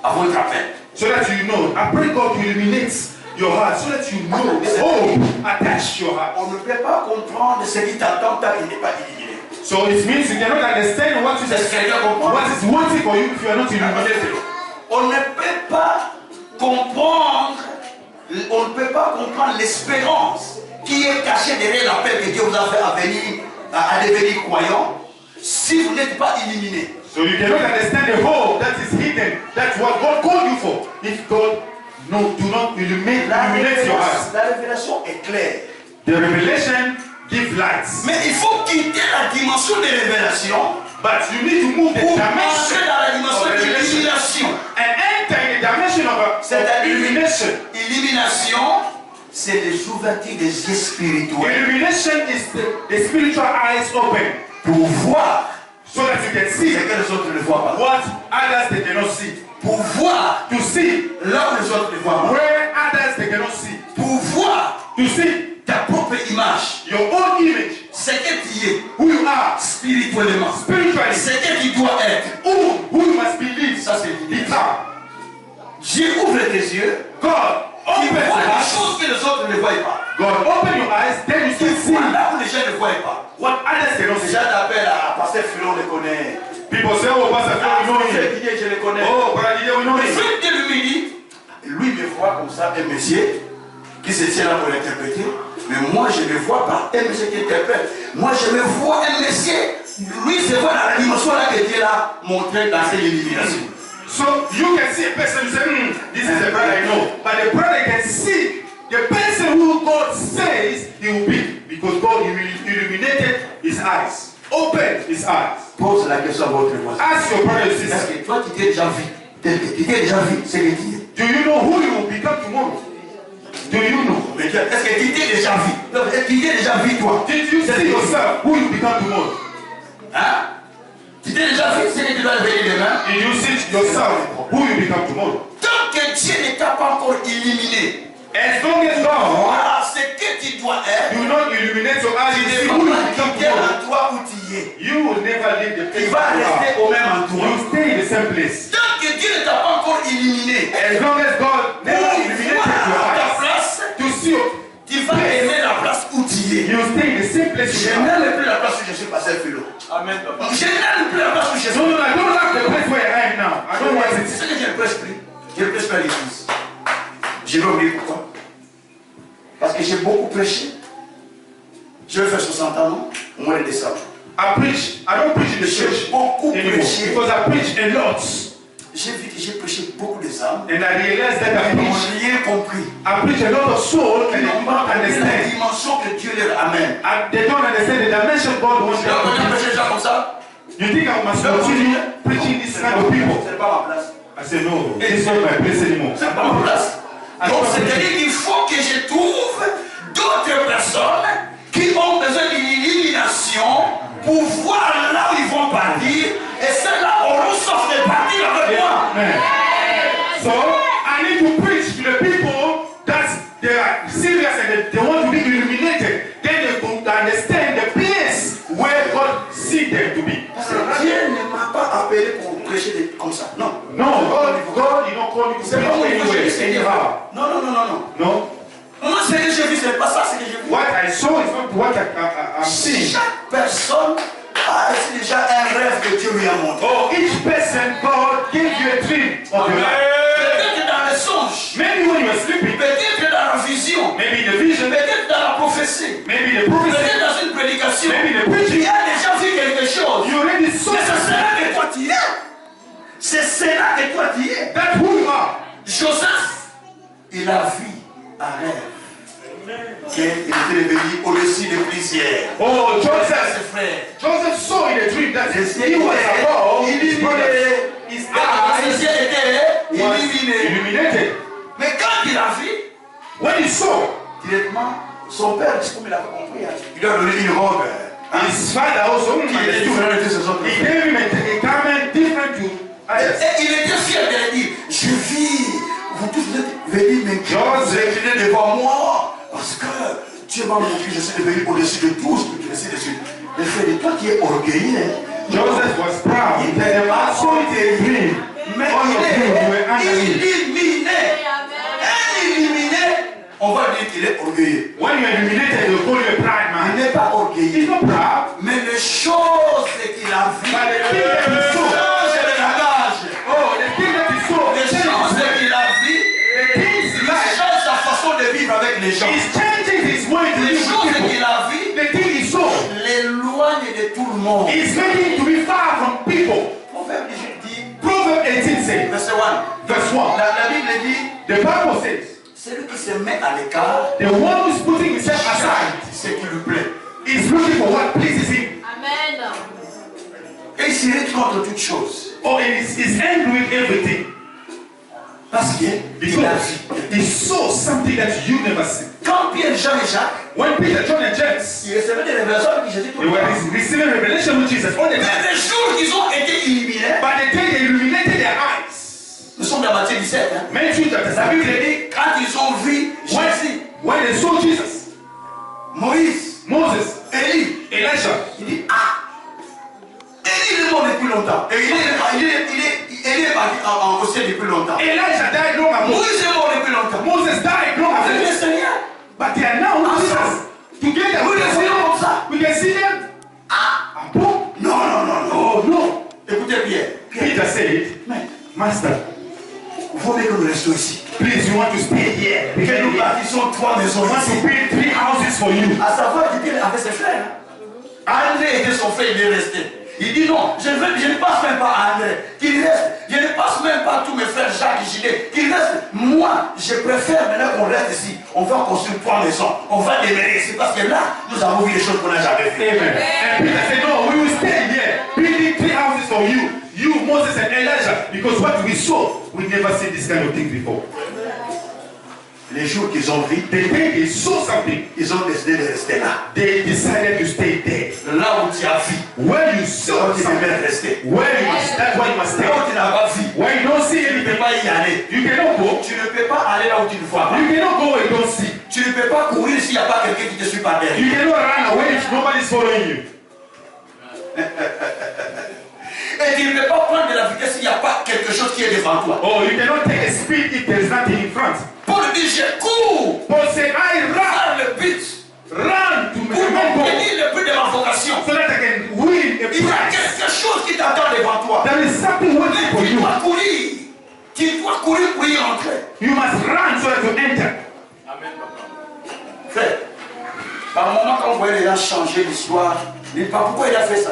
à votre appel. so that you know. I pray God to illuminate your heart, so that you know the hope attached to your heart. On ne peut pas comprendre ce qui t'attend tant qu'il n'est pas illuminé. So it means you cannot understand what is waiting for you if you are not illuminated. On ne peut pas comprendre, l'espérance qui est cachée derrière l'appel que Dieu vous a fait à devenir croyant si vous n'êtes pas illuminé. So you cannot understand the hope that is hidden. That's what God called you for. If God do not illuminate your eyes. La révélation est claire. The revelation gives light. Mais il faut quitter la dimension de révélation But you need to move the pour dimension entrer dans la dimension of de revelation l'illumination. and enter in the dimension of illumination. Illumination, c'est les ouvertures des yeux spirituels Illumination is the spiritual eyes open pour voir so that you can see ce que les autres ne voient pas. what others they cannot see. Pour voir To see là où les autres ne voient pas. where others they cannot see. Pour voir To see ta propre image, your own image, ce que tu es who you are spirituellement, spiritually, ce que tu dois être. who you must believe. Ça c'est l'illumination. Become. Dieu ouvre tes yeux, God tu open vois your des eyes. choses que les autres ne voient pas. God open your eyes, then you Tu can see vois là où les gens ne voient pas. what others cannot see. Déjà t'appelles à Pasteur Philon, on le connaît. People say, oh, Pastor Phil, we know him. Didier, je le connais. Oh, Brother Didier, we know Le him. frère de lui dit, lui me voit comme ça, un monsieur qui se tient là pour l'interpréter. Mais moi je ne vois pas un monsieur qui interprète. Moi je me vois un monsieur, lui se voit dans la dimension là que Dieu l'a montré dans cette illumination. So you can see a person, you say, this is the brother I know. But the brother can see the person who God says he will be. Because God illuminated his eyes. Opened his eyes. Pose la question à votre voisin. Ask your brother and Est-ce sister, que toi tu t'es déjà vu? Tu t'es déjà vu, c'est le dire. do you know who you will become tomorrow? Do you know? Mais est-ce que tu t'es déjà vu? Tu t'es déjà vu toi? Did you see yourself who you become tomorrow? Hein? Tu t'es déjà vu ce que tu dois devenir demain? Did you see yourself who you become tomorrow? Tant que Dieu ne t'a pas encore illuminé, As long as God voilà ce que tu dois être. do not illuminate your eyes, Tu you ne see vas who you pas become quitter tomorrow. l'endroit où tu es. You will never leave the Tu place vas you rester are. au même endroit. You stay in the same place. Tant que Dieu ne t'a pas encore illuminé, As long as God never pour illuminated voir your ta eyes place, to see you, tu vas aimer la place où tu es. you stay in the same place Je you are. n'aime plus la place où je suis passé philo. Amen, papa. Je n'aime plus la place où je suis. No, no, I don't like the place where I am now. I don't want C'est it. ce que je ne prêche plus. Je ne prêche pas l'église. Je vais oublier pourquoi. Parce que j'ai beaucoup prêché. Je vais faire 60 ans au mois de décembre. I don't preach in the church Beaucoup anymore prêché. because I preach a lot. J'ai vu que j'ai prêché beaucoup des âmes. And I realized that I Ils n'ont preach rien compris. a lot of souls and Ils they n'ont do pas not compris la understand. dimension que Dieu leur amène. And they don't understand the dimension God wants Tu them dois to continuer à be. prêcher les gens comme ça? You think I must continue preaching this kind of people? Ce n'est pas ma place. I say no, this is not my place anymore. Ce n'est pas ma place. Donc c'est-à-dire qu'il faut que je trouve d'autres personnes qui ont besoin d'une illumination pour voir là où ils vont partir. Et ceux-là auront sauf de partir avec moi. Amen. So I need to preach to the people that they are serious and they want to be illuminated. Then they could understand the place where God sees them to be. Parce que Dieu ne m'a pas appelé pour prêcher comme ça. Non. No, God did not call you to C'est pas moi preach qui anywhere, prêche. anyhow. Non, non, non, non, non. No. Moi, ce que j'ai vu, ce n'est pas ça, ce que j'ai vu. What I saw is not what I'm seeing. Chaque personne a déjà un rêve que Dieu lui a montré. Oh, each person, God gave you a dream of your life. Peut-être dans les songes, Maybe when you are sleeping, peut-être dans la vision, maybe in the vision, peut-être dans la prophétie, maybe in the prophecy, peut-être dans une prédication. maybe in the Tu preaching. as déjà vu quelque chose. You already saw Mais c'est something. cela que toi tu es. C'est cela que toi tu es. That's who you are. Joseph, il a vu un rêve qu'il était devenu au-dessus de plusieurs. Oh, Joseph. Ses frères. Joseph saw in a dream that he was Il above his brothers. His eyes illuminé. illuminated. Mais quand il a vu, When he saw, directement, son père, comme il avait compris, il lui a donné une robe. his father also Qui était différent de ses autres he frères. gave him a garment different to others. Et il était fier de le dire. Je vis, vous tous vous êtes venus m'incliner devant moi. Parce que Dieu m'a montré, je suis devenu au-dessus de tous, que tu es dessus. Le fait de toi qui es orgueilleux. Joseph was proud. Il He n'était pas saw it a dream. mais All of you were il under est him. illuminé. Un illuminé, on va dire qu'il est orgueilleux. When you are illuminated, you call you a proud Il man. n'est pas He's orgueilleux. not proud. Mais les choses qu'il a vues, But the thing that he saw, change de langage. oh, the thing that he saw, Les choses qu'il a vues, the things il like, change sa façon de vivre avec les gens. he's changing his way to Les live choses with qu'il people. a vues, The thing he saw, l'éloigne de tout le monde. he's making to be far from people. Proverbe 18 dit, Proverbs 18 says, verset 1. verse 1, La Bible dit, the Bible says, celui qui se met à l'écart, the one who's putting himself aside ce qui lui plaît. is looking for what pleases him. Amen. Et il s'irrite contre toutes choses. Or he's angry with everything. Parce qu'il a Because vu. he saw something that you never see. Quand Pierre, Jean et Jacques, When Peter, John, and James, ils recevaient des révélations avec Jésus tout they le were temps. receiving revelation with Jesus all the time. Mais les jours qu'ils ont été illuminés, By the time they illuminated their eyes, nous sommes dans Matthieu 17. Hein. Matthew chapter La Bible 17, dit, quand ils ont vu Jésus, when they saw Jesus, Moïse, Moses, Élie, Elijah, il dit, ah, Élie est mort depuis longtemps. Et Élie est parti en ciel depuis longtemps. Elijah died long ago. Moïse est mort depuis longtemps. Moses died long Avec le ago. Seigneur. But they are now with Jesus. Together, Vous les voyez comme ça. we can see them. Ah, bon? Non, non, non, non. Oh no. Écoutez Pierre. Peter said, Mais, Master, il faut bien que nous restions ici. please, you want to stay here. Que Because nous we bâtissons 3 maisons want to ici. build 3 houses for you. À savoir qu'il avait ses frères. André était son frère, il est resté. Il dit non, je ne passe même pas à André, qu'il reste. Je ne passe même pas à tous mes frères Jacques et Gilet, qu'il reste. Moi, je préfère maintenant qu'on reste ici. On va construire 3 maisons. On va demeurer ici parce que là, nous avons vu des choses qu'on n'a jamais vues. Amen. And Peter said, no, we will stay here, building 3 houses for you. You, Moses, and Elijah. Because what we saw, we never seen this kind of thing before. Les jours qu'ils ont vu, The day they saw something, ils ont décidé de rester là. they decided to stay there. Là où tu as vu, Where you là saw où tu something, devais rester. where you must, that's why you must stay. Là où tu n'as pas vu, Where you don't see tu ne peux anything, pas y aller. you cannot go. Tu ne peux pas aller là où tu ne vois pas. You cannot go where you don't see. Tu ne peux pas courir s'il n'y a pas quelqu'un qui te suit par derrière. You cannot run away if nobody's following you. Et tu ne peux pas prendre de la vitesse s'il n'y a pas quelque chose qui est devant toi. Oh, you cannot take a speed if there's nothing in front. Paul dit, je cours Paul said, I run, vers le but run to pour my goal obtenir le but de ma vocation. so that I can win a Il y a prize. quelque chose qui t'attend devant toi. There is something waiting Mais for tu you. dois courir. Tu dois courir pour y entrer. You must run so that you enter. Frère, par moment quand on voyait les gens changer l'histoire, il ne dit pas pourquoi il a fait ça.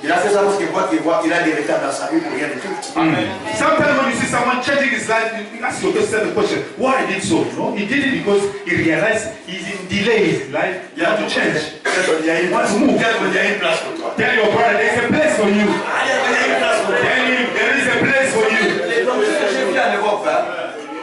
Il a fait ça parce qu'il voit qu'il a des retards dans sa vie pour rien de tout. Sometimes when you see someone changing his life, you ask yourself the question, why he did so? No, he did it because he realized he's in delay in his life. Il y a to change. Il y a une place. Il y a une place pour toi. Tell your brother there's a place for you. Ah, il y a une place pour toi. Tell him there is a place for you. Les dangers que j'ai vus en Europe, hein,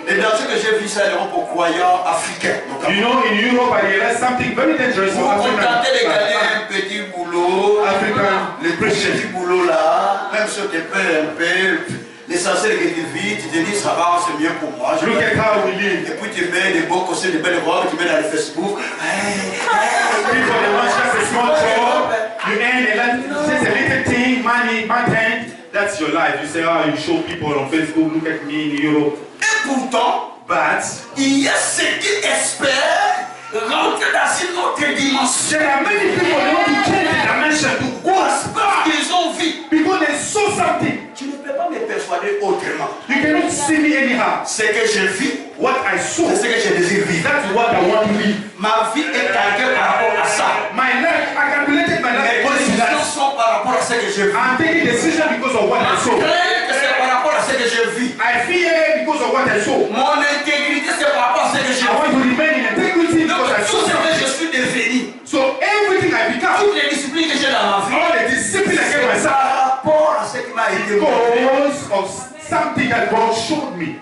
les dangers que j'ai vus ça en Europe aux croyants africains. You know, in Europe, I realized something very dangerous Vous for vous tentez de gagner African. un petit boulot, African les petits boulots là, même si tu payes un peu, l'essentiel que tu vis, tu te dis ça va, c'est mieux pour moi. Look at how we live. Et puis tu mets des beaux costumes, des belles robes, tu mets dans le Facebook. People, they want just a small job. You earn a lot, just a little thing, money, month. That's your life. You say, oh, you show people on Facebook, look at me in Europe. Et pourtant, But il y a ceux qui espèrent rentrer dans une autre dimension. there are many people they want to change the dimension to go as far Ils ont vu. because they saw something. Tu ne peux pas me persuader autrement. You cannot see me anyhow. Ce que je vis, What I saw, c'est ce que je désire vivre. that's what I want to live. Ma vie est calquée par rapport à ça. My life, I calculated my Mes life according to décisions that. sont par rapport à ce que je vis. I'm taking decision because of what I Je saw. crains que c'est par rapport à ce que je vis. I fear because of what I saw. Mon intégrité, c'est par rapport à ce que je I want to vis. remain in integrity Donc, because I tout saw ce que something. je suis devenu, So everything I become, toutes les disciplines que j'ai dans ma vie, all the discipline I gave c'est myself, par rapport à ce qui m'a été montré. because of something something that God showed me.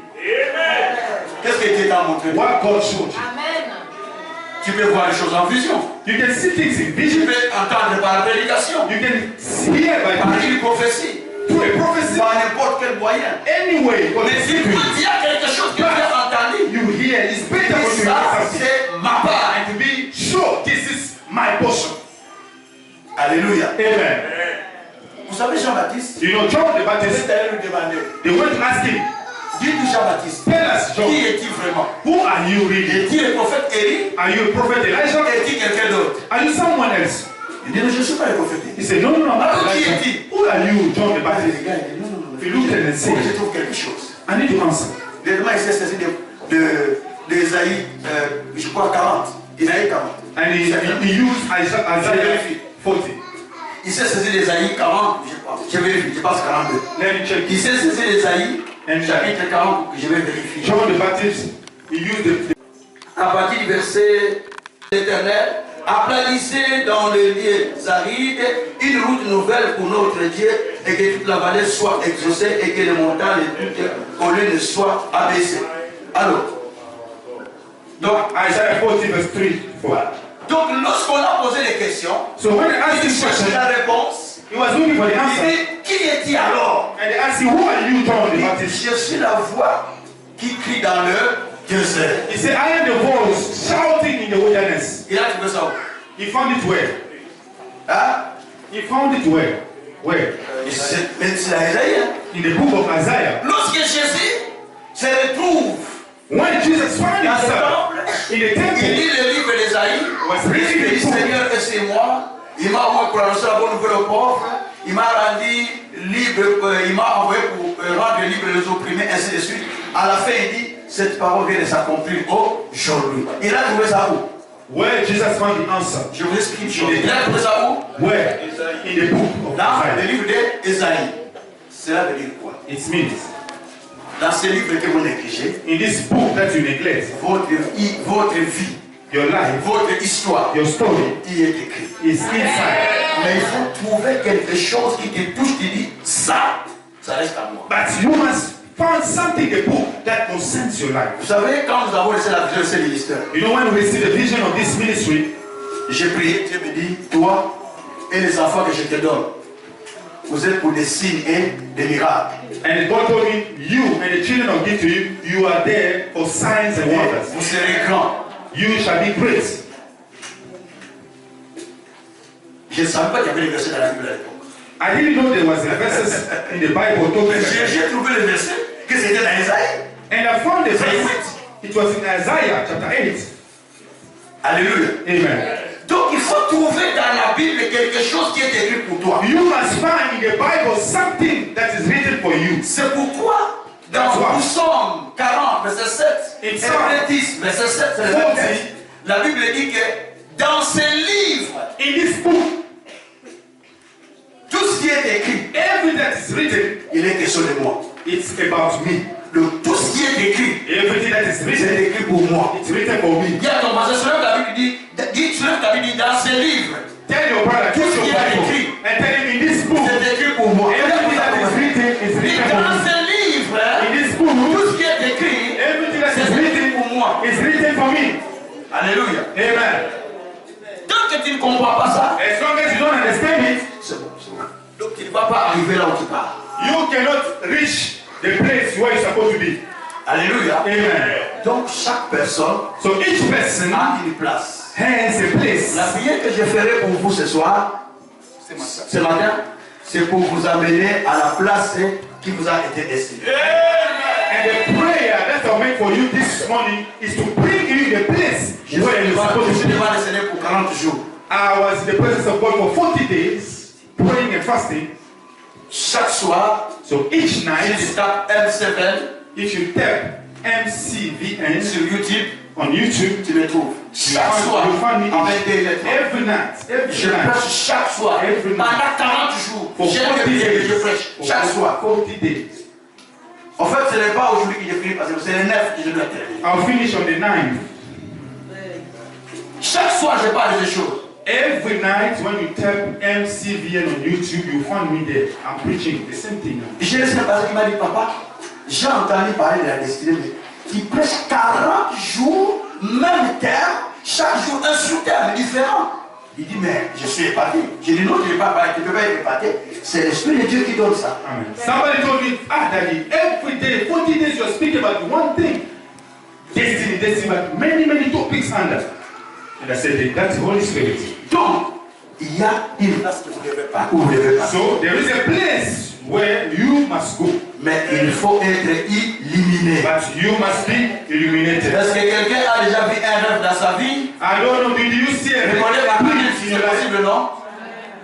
Qu'est-ce que Dieu t'a montré? What God showed you. Amen. Tu peux voir les choses en vision. You can see things in Tu vision. peux entendre par la prédication, You can hear by par preaching, une prophétie, through a prophecy. par n'importe quel moyen. Anyway, God Mais is si speaking. il y a quelque chose que tu as entendu, You hear, it's better when you ça hear something. c'est ma part. And to be sure this is my portion. Alléluia. Amen. Vous savez Jean-Baptiste, You know, John the vous Baptist, êtes allé lui demander, they went to ask him, dis-nous Jean-Baptiste, tell us, John, qui est-il vraiment? who are you really? Est-il le prophète Élie? Are you a prophet Elijah? Est-il quelqu'un d'autre? Are you someone else? Il dit, je ne suis pas le prophète He Élie. said, no, no, no, I'm not Alors qui Elijah. est-il? Who are you, John the Baptist? Les gars, il dit, non, non, non. He looked at him and Faut que je said, trouve quelque chose. I need to answer. Deuxièmement, il s'est saisi d'Ésaïe, je crois 40. Ésaïe 40. And he used Isaiah 40. Il s'est saisi d'Ésaïe 40, je crois. Je vérifie, je pense 42. Let me check. Il s'est saisi d'Ésaïe, chapitre 40, je vais vérifier. John the Baptist, he used the À partir du verset éternel, aplanissez dans les lieux arides une route nouvelle pour notre Dieu, et que toute la vallée soit exaucée et que les montagnes et toutes collines soient abaissées. Alors, donc, Isaiah 40 verse 3, 4. donc lorsqu'on a posé les questions, So when they asked il this cherchait question, la réponse. he was looking for the Il answer. dit, qui est-il alors? And they asked him, who are you, John the Il dit, Baptist? je suis la voix qui crie dans le désert. He said, I am the voice shouting in the wilderness. Il a trouvé ça où? He found it where? Hein? He found it where? Where? Mais c'est la Isaïe, hein? In the book of Isaiah. Lorsque Jésus se retrouve When Jesus found dans le himself temple, in the il temple, lit le livre d'Ésaïe, was il reading dit the book. Seigneur et c'est moi, il m'a envoyé pour annoncer la bonne nouvelle aux pauvres, il m'a rendu libre, il m'a envoyé pour rendre libre les opprimés, ainsi de suite. À la fin, il dit, cette parole vient de s'accomplir aujourd'hui. Il a trouvé ça où? Where Jesus found the answer. Je vous explique une chose. Il a trouvé ça où? Where? In the book of Dans le Isaiah. livre d'Ésaïe. Cela veut dire quoi? It means, Dans ce livre que vous négligez, in this book that you neglect, votre vie, your life, votre histoire, your story y est écrit. is inside. Mais il faut trouver quelque chose qui te touche, qui dit ça reste à moi. But you must find something in the book that concerns your life. Vous savez, quand nous avons laissé la vision de ce ministère, You know, when we see the vision of this ministry, j'ai prié, Dieu me dit, toi et les enfants que je te donne, vous êtes pour des signes et des miracles. and God told me, you and the children of give to you, you are there for signs and wonders. Vous serez grands. You shall be great. Je ne savais pas qu'il y avait des versets dans la Bible à l'époque. I didn't know there was a verses in the Bible talking about it. J'ai trouvé le verset que c'était dans Isaïe. And I found the verse. It was in Isaiah chapter 8. Alléluia. Amen. Donc il faut trouver dans la Bible quelque chose qui est écrit pour toi. You must find in the Bible something that is written for you. C'est pourquoi That's why. dans Psaume 40, verset 7, et Psalm Hébreux 10, verset 7, c'est le même 40. texte. La Bible dit que dans ces livres, In this book, tout ce qui est écrit, everything that is written, il est question de moi. it's about me. Donc tout ce qui est écrit, Everything that is c'est written, écrit pour moi. it's written for me. Il y a ton passage, sur la Bible dit, sur la Bible dit, dans ces livres, Tell your brother, Tout get ce your qui est Bible, écrit. and tell him in this book, c'est écrit pour moi. everything that is written is Et written for dans me. ces livres, In this book, tout ce qui est écrit, everything that is c'est écrit written pour moi. is written for me. Alléluia. Amen. Tant que tu ne comprends pas ça, As long as you don't understand it, c'est bon, c'est bon. Donc tu ne vas pas arriver là où tu pars. you cannot reach the place where you're supposed to be. Alléluia. Amen. Donc chaque personne So each person a une place. has a place. La prière que je ferai pour vous ce soir, ce matin, c'est pour vous amener à la place qui vous a été destinée. And the prayer that I made for you this morning is to bring you in the place Je where you're supposed to suis be. devant le Seigneur pour 40 jours. I was in the presence of God for 40 days, praying and fasting. Chaque soir, So each si night, tu tapes M7 if you tap MCVN sur YouTube, on YouTube, tu me trouves. Chaque you soir, find me en 21h30. every night, Je every night, prêche chaque soir. Every night. Pendant 40 jours. for J'ai 40 prié que je days. prêche chaque For soir. 40 days. En fait, ce n'est pas aujourd'hui que j'ai fini parce que c'est le 9 que je dois terminer. I'll finish on the 9th. Chaque soir, je parle de choses. Every night when you tap MCVN on YouTube, you find me there. I'm preaching the same thing. J'ai laissé un pasteur qui m'a dit, papa, J'ai entendu parler de la destinée, mais qui prêche 40 jours, même terme, chaque jour un sous-terme différent. Il dit, mais je suis épaté. J'ai dit, non, tu ne peux pas être épaté. C'est l'Esprit de Dieu qui donne ça. Amen. Somebody told me, Daddy, every day, 40 days, you're speaking about one thing. Destiny, but many topics under. And I said, that's the Holy Spirit. Donc, il y a une place que vous ne devez pas. Vous devez pas. So, there is a place where you must go. Mais il faut être illuminé. But you must be illuminated. Est-ce que quelqu'un a déjà vu un rêve dans sa vie? I don't know, did you see a Répondez par main si c'est possible, non?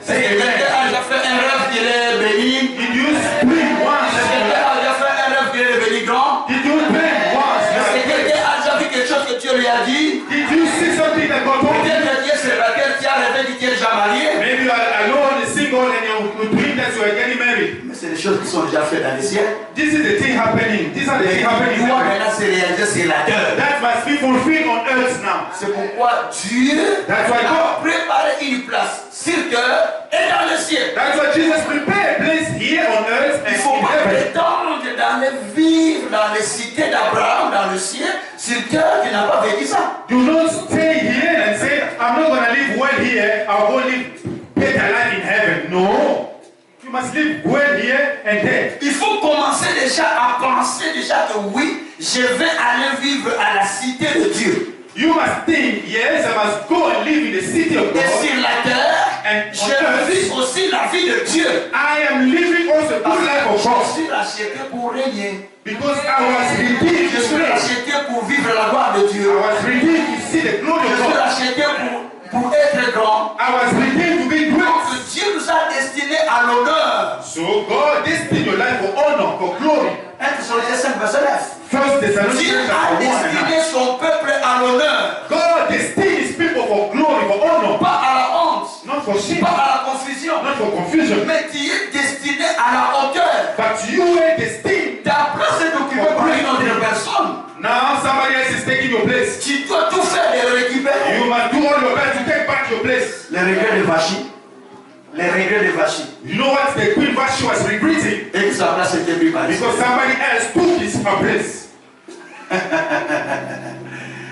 Est-ce que quelqu'un a déjà fait un rêve qu'il est béni? Did you speak once? Est-ce que quelqu'un a déjà fait un rêve qu'il est béni grand? Did you pray once? Est-ce que quelqu'un a déjà vu quelque chose que Dieu lui a dit? Did you see something that God told you? Peut-être que Dieu c'est laquelle tu as rêvé que tu es déjà marié. Maybe you are alone, single, and you dream that you are getting married. Mais c'est des choses qui sont déjà faites dans les cieux. This is the thing happening. These are the things happening. Doit maintenant se réaliser sur la terre. That must be fulfilled on earth now. C'est pourquoi Dieu That's why a God. préparé une place sur terre et dans le ciel. That's why Jesus prepared a place here on earth Il ne and faut in pas heaven. prétendre d'aller vivre dans les cités d'Abraham, dans le ciel, sur terre, tu n'as pas vécu ça. Do not stay here and say, I'm not going to live well here, I'll go live better life in heaven. No. You must live well here and there. Il faut commencer déjà à penser déjà que oui, je vais aller vivre à la cité de Dieu. You must think, yes, I must go and live in the city of Et God. sur la terre, And je vis aussi la vie de Dieu. I am living also a good life of Je God. suis racheté pour régner. Because I was redeemed Je to suis reign. racheté pour vivre la gloire de Dieu. I was redeemed to see the glory Je of suis God. racheté pour être grand. I was redeemed to be Donc great. Dieu nous a destinés à l'honneur. So God destined your life for honor, for glory. 1 Thessaloniciens 5, verset 9. First Dieu Thessalonians a chapter 1 and 9. destiné son peuple à l'honneur. God destined his people for glory, for honor, Pas à la honte, not for shame, pas à la confusion. not for confusion. Mais tu es destiné à la hauteur. But you were destined. Ta place est occupée par une autre personne. Now somebody else is taking your place. Tu dois tout faire de le récupérer. You must do all your best to take back your place. Les regrets de Vachi. Les regrets de Vachi. You know what the Queen Vashti was regretting? Et que sa place était prise par Because somebody else took her place.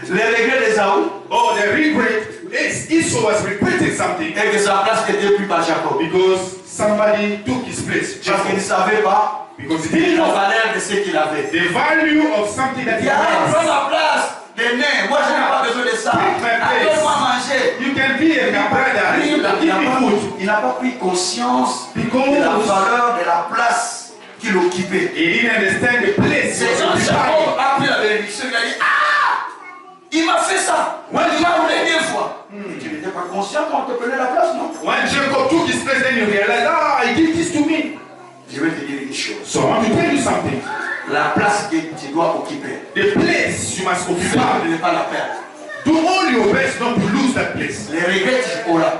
Les regrets de Saoul. Oh, the regret is Esau was regretting something Et que sa place était prise par Jacob. because somebody took his place. Parce qu'il ne Jacob. savait pas Because he didn't la know valeur de ce qu'il avait. the value of something that Il he y a prends has. la place des nains. Moi, je n'ai pas besoin de ça. Take my place. Donne-moi manger. You can be a brother. Give me food. Il n'a pas pris conscience de la Because valeur de la place qu'il occupait. he didn't understand the place. C'est quand Jacob a pris la bénédiction, il a dit, ah, il m'a fait ça. Moi, il m'a roulé 2 fois. Tu n'étais pas conscient quand on te prenait la place, non? When Jacob took his place, then you realize, he did this to me. Je vais te dire une chose. So I want to tell you something. La place que tu dois occuper, The place you must fais occupy. de ne pas la perdre. Do all your best not to lose that place. Les regrets que tu auras,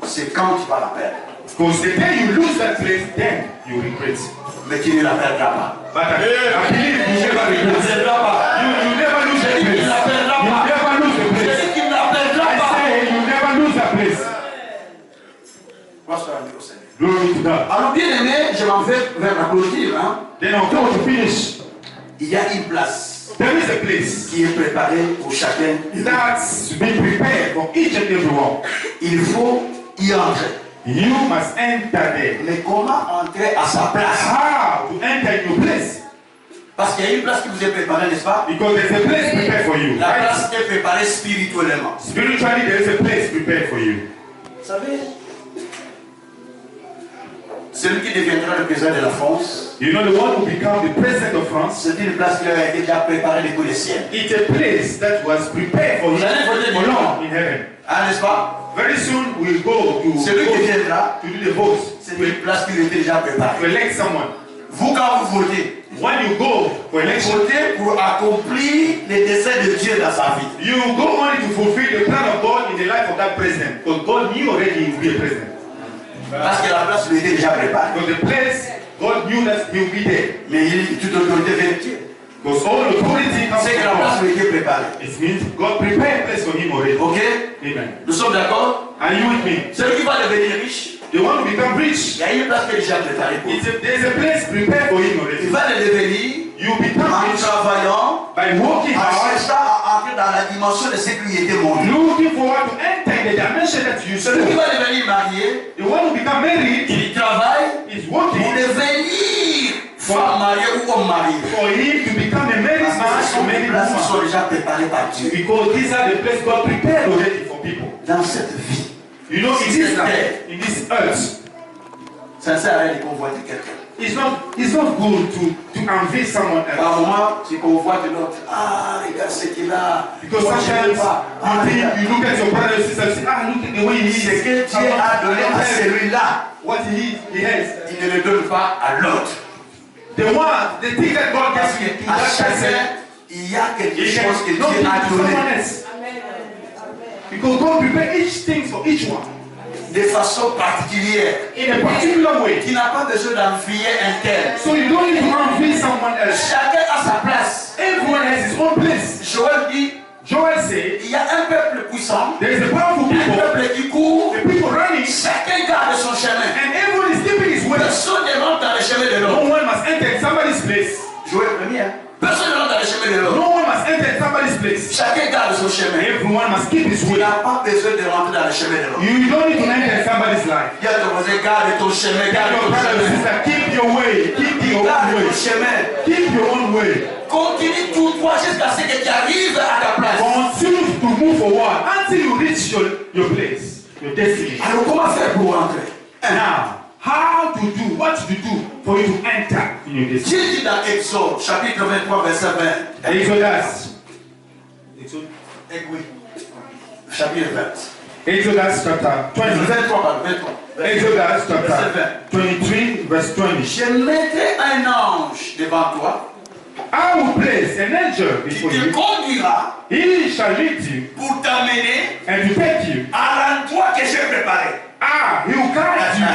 c'est quand tu vas la perdre. Because the day you lose that place, then you regret. Mais tu ne la perdras pas. But I believe you never Tu ne la regret. perdras pas. You never lose that Tu ne place. la perdras You pas. never lose the Je place. dis que tu ne la perdras I pas. say you never lose that place. Moi, je suis rendu au Seigneur. Glory to God. Alors, bien aimé, je m'en vais vers la clôture. Hein. Then I'll go to finish. Il y a une place There is a place qui est préparée pour chacun. that's been prepared for each and every one. Il faut y entrer. You must enter there. Mais comment entrer à sa place? How to enter your place? Parce qu'il y a une place qui vous est préparée, n'est-ce pas? Because there's a place prepared for you. La Right? place est préparée spirituellement. Spiritually, there is a place prepared for you. Vous savez, celui qui deviendra le président de la France, You know, the one who become the president of France, c'est une place qui a été déjà préparée depuis le ciel. it's a place that was prepared for him for long in heaven. Ah, n'est-ce pas? Very soon we'll go to Celui qui vote, viendra, to do the votes, c'est une place qui lui était déjà to préparée. elect someone. Vous, quand vous votez, When you go for election, votez pour accomplir les desseins de Dieu dans sa vie. you go only to fulfill the plan of God in the life of that president. Because God knew already he would be a president. Parce que la place lui était déjà préparée. Because the place, God knew that he would be there. Mais toute autorité vient de Dieu. Because all authority comes C'est que la from place God. lui était préparée. It means God prepared a place for him already. Ok? Amen. Nous sommes d'accord? Are you with me? Celui qui va devenir riche, The one who become rich, il y a une place qui est déjà préparée pour lui. there's a place prepared for him Il already. va le devenir, You by working en hard, cherchant à entrer dans la dimension de ce qui lui était montré. looking forward to enter the dimension that you Celui qui serve. va devenir marié, The one who become married il travaille is pour working devenir femme mariée ou homme marié. for him to become a married Parce que man ce or sont des married places qui sont woman. déjà préparées par Dieu. Because these are the places God prepared already for people. Dans cette vie, You know, in this life, in this earth, ça ne sert à rien de convoiter quelqu'un. it's not good to envy someone Par else. moment, tu convoites l'autre. Ah, regarde ce qu'il a. Because Moi, je sometimes veux pas. Ah, you think, regarde. you look at your brother and sister and say, ah, look at the way he Ce is. que Dieu a donné à celui-là, What he has. il ne le donne pas à l'autre. The thing that God Parce gives you to qu'à that chacun, person, il y a quelque he can chose que not Dieu give a to someone donné. else. Because God prepared each thing for each one De façon particulière. in a particular way. Tu n'as pas besoin d'envier un tel. So you don't need to envy someone else. Chacun a sa place. Everyone has his own place. Joël dit, Joel said, il y a un peuple puissant, there is a powerful un people, peuple qui court, the people running, chacun garde son chemin. and everyone is keeping his way. Personne ne rentre dans le chemin de No l'autre. one must enter in somebody's place. Joël premier, hein? Personne ne rentre dans le chemin de l'autre. No one must enter in somebody's place. Chacun garde son chemin. Everyone must keep his Tu way. n'as pas besoin de rentrer dans le chemin de l'autre. You don't need to enter in somebody's life. Il y a ton voisin, garde ton chemin, garde Your ton brother and chemin. sister, keep your way. Keep your Garde own way. ton chemin. Keep your own way. Continue tout droit jusqu'à ce que tu arrives à ta place. Continue to move forward until you reach your place, your destiny. Alors comment faire pour rentrer? Now, how to do, what to do for you to enter in your destiny. Dieu dit dans Exode, chapitre 23, verset 20. Exodus. Oui. Chapitre 20. Exodus chapter 20. 23, pardon, 23. Exodus chapter 23, verse 20. Je mettrai un ange devant toi I will place an angel qui before te you. conduira He shall lead you pour t'amener and to take you. à l'endroit que j'ai préparé. He will guide you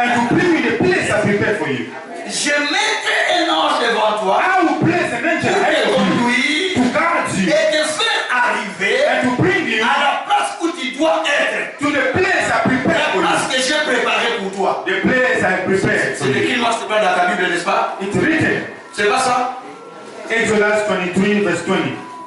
and to bring you the place I prepared for you. Je mettrai un ange devant toi I will place an angel pour ahead te of you conduire to guide you et te faire arriver and to bring you à la place où tu dois être. to the place I prepared La for place you. que j'ai préparée pour toi. The place I prepared for C'est you. écrit noir sur blanc dans ta Bible, n'est-ce pas? It's written. C'est pas ça? Exodus 23, verse 20.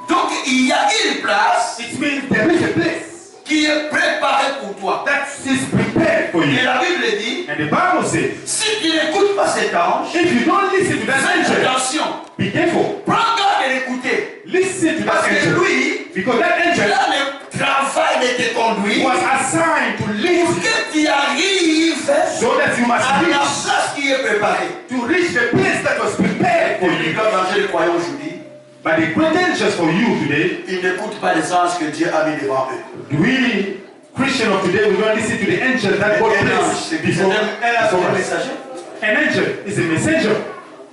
Donc il y a une place It means there is a place qui est préparée pour toi. that is prepared for Et you. la Bible dit, And the Bible says, si tu n'écoutes pas cet ange, if you don't listen to that fais angel, attention. be careful. Prends garde de l'écouter. Listen to Parce that que angel. lui, Because that il angel a le travail de te conduire was assigned to lead pour you que tu arrives so that you must à la reach, place qui est préparée. to reach the place that was prepared for Et you. quand l'ange les croyants aujourd'hui, But the great angels for you today, ils n'écoutent pas les anges que Dieu a mis devant eux. we Christians of today, we don't listen to the angels that God Un ange, placed c'est before un us. messager. An angel is a messenger,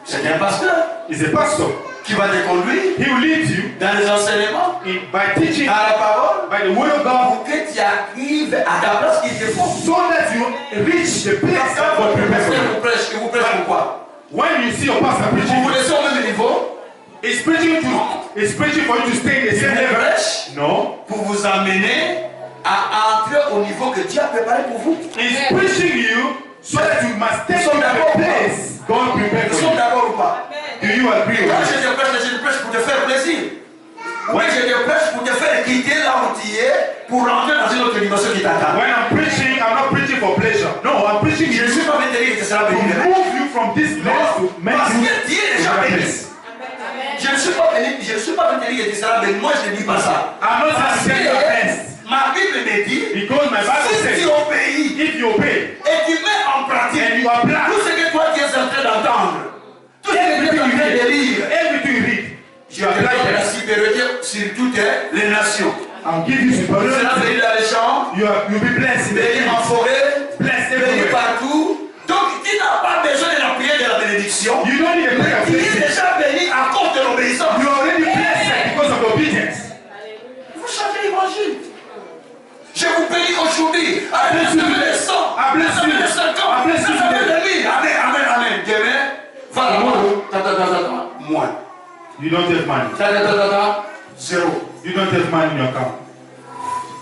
C'est un pasteur is a pastor. qui va te conduire He will lead you dans les enseignements, by teaching à la parole, by the word of God pour que tu arrives à ta place qu'il te faut. so that you reach the place that God prepared for you. Il vous prêche pourquoi? When you see your pastor Vous preaching, vous laissez au même niveau, it's preaching for you to stay in the il same vous level. prêche No, pour vous amener à entrer au niveau que Dieu a préparé pour vous. it's preaching you so that you must take Nous you sommes to d'accord the ou pas? place God prepared Nous for sommes you. d'accord ou pas? Do you agree Quand with me? je te prêche pour te faire plaisir. Oui, je te prêche pour te faire quitter là où tu es pour rentrer dans une autre dimension qui t'attend. When I'm preaching, I'm not preaching for pleasure. No, I'm preaching Je you ne suis pas venu te dire que tu seras to béni demain. move you from this place to make Parce you que Dieu est déjà to that béni. place. Je ne suis pas venu te dire que tu seras béni. Moi, je ne dis pas ça. I'm not Parce saying you're que blessed ma Bible me dit, because my Bible si tu says obéis if you obey et tu mets en pratique and you apply tout ce que toi tu es en train d'entendre, tout ce que tu es everything en you train de read, lire, everything you read, je you te apply donne la that. supériorité sur toutes les nations. I'll give you Tu seras superiority. béni dans les champs, You'll be blessed in the béni en fields, forêt, blessed béni everywhere. partout. Donc tu n'as pas besoin de la prière de la bénédiction. You don't need a prayer of Tu es blessing. déjà béni à cause de l'obéissance. You are already blessed because of obedience. Vous chantez l'évangile. Je vous bénis aujourd'hui. I bless you today. I bless you. I bless you today. Amen, amen, amen. Demain, va là-bas. Moins. You don't have money. Zéro. You don't have money in your account.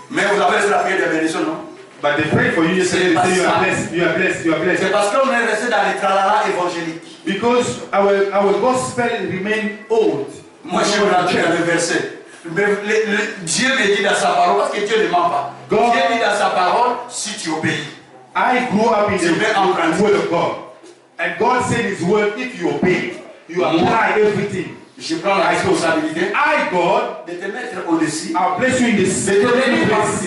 Mais vous avez la prière de bénédiction, non? But they pray for you, you say you are blessed, you are blessed, you are blessed. C'est parce qu'on est resté dans les tralala évangéliques. Because our gospel remain old. Moi, je vais rentrer dans le verset. Dieu me dit dans sa parole, parce que Dieu ne ment pas. Dieu dit dans sa parole, si tu obéis. I grew up in the word of God. And God said his word, if you obey, you apply everything. Je prends la responsabilité. I, God, de te mettre au-dessus. I'll place you in the second place.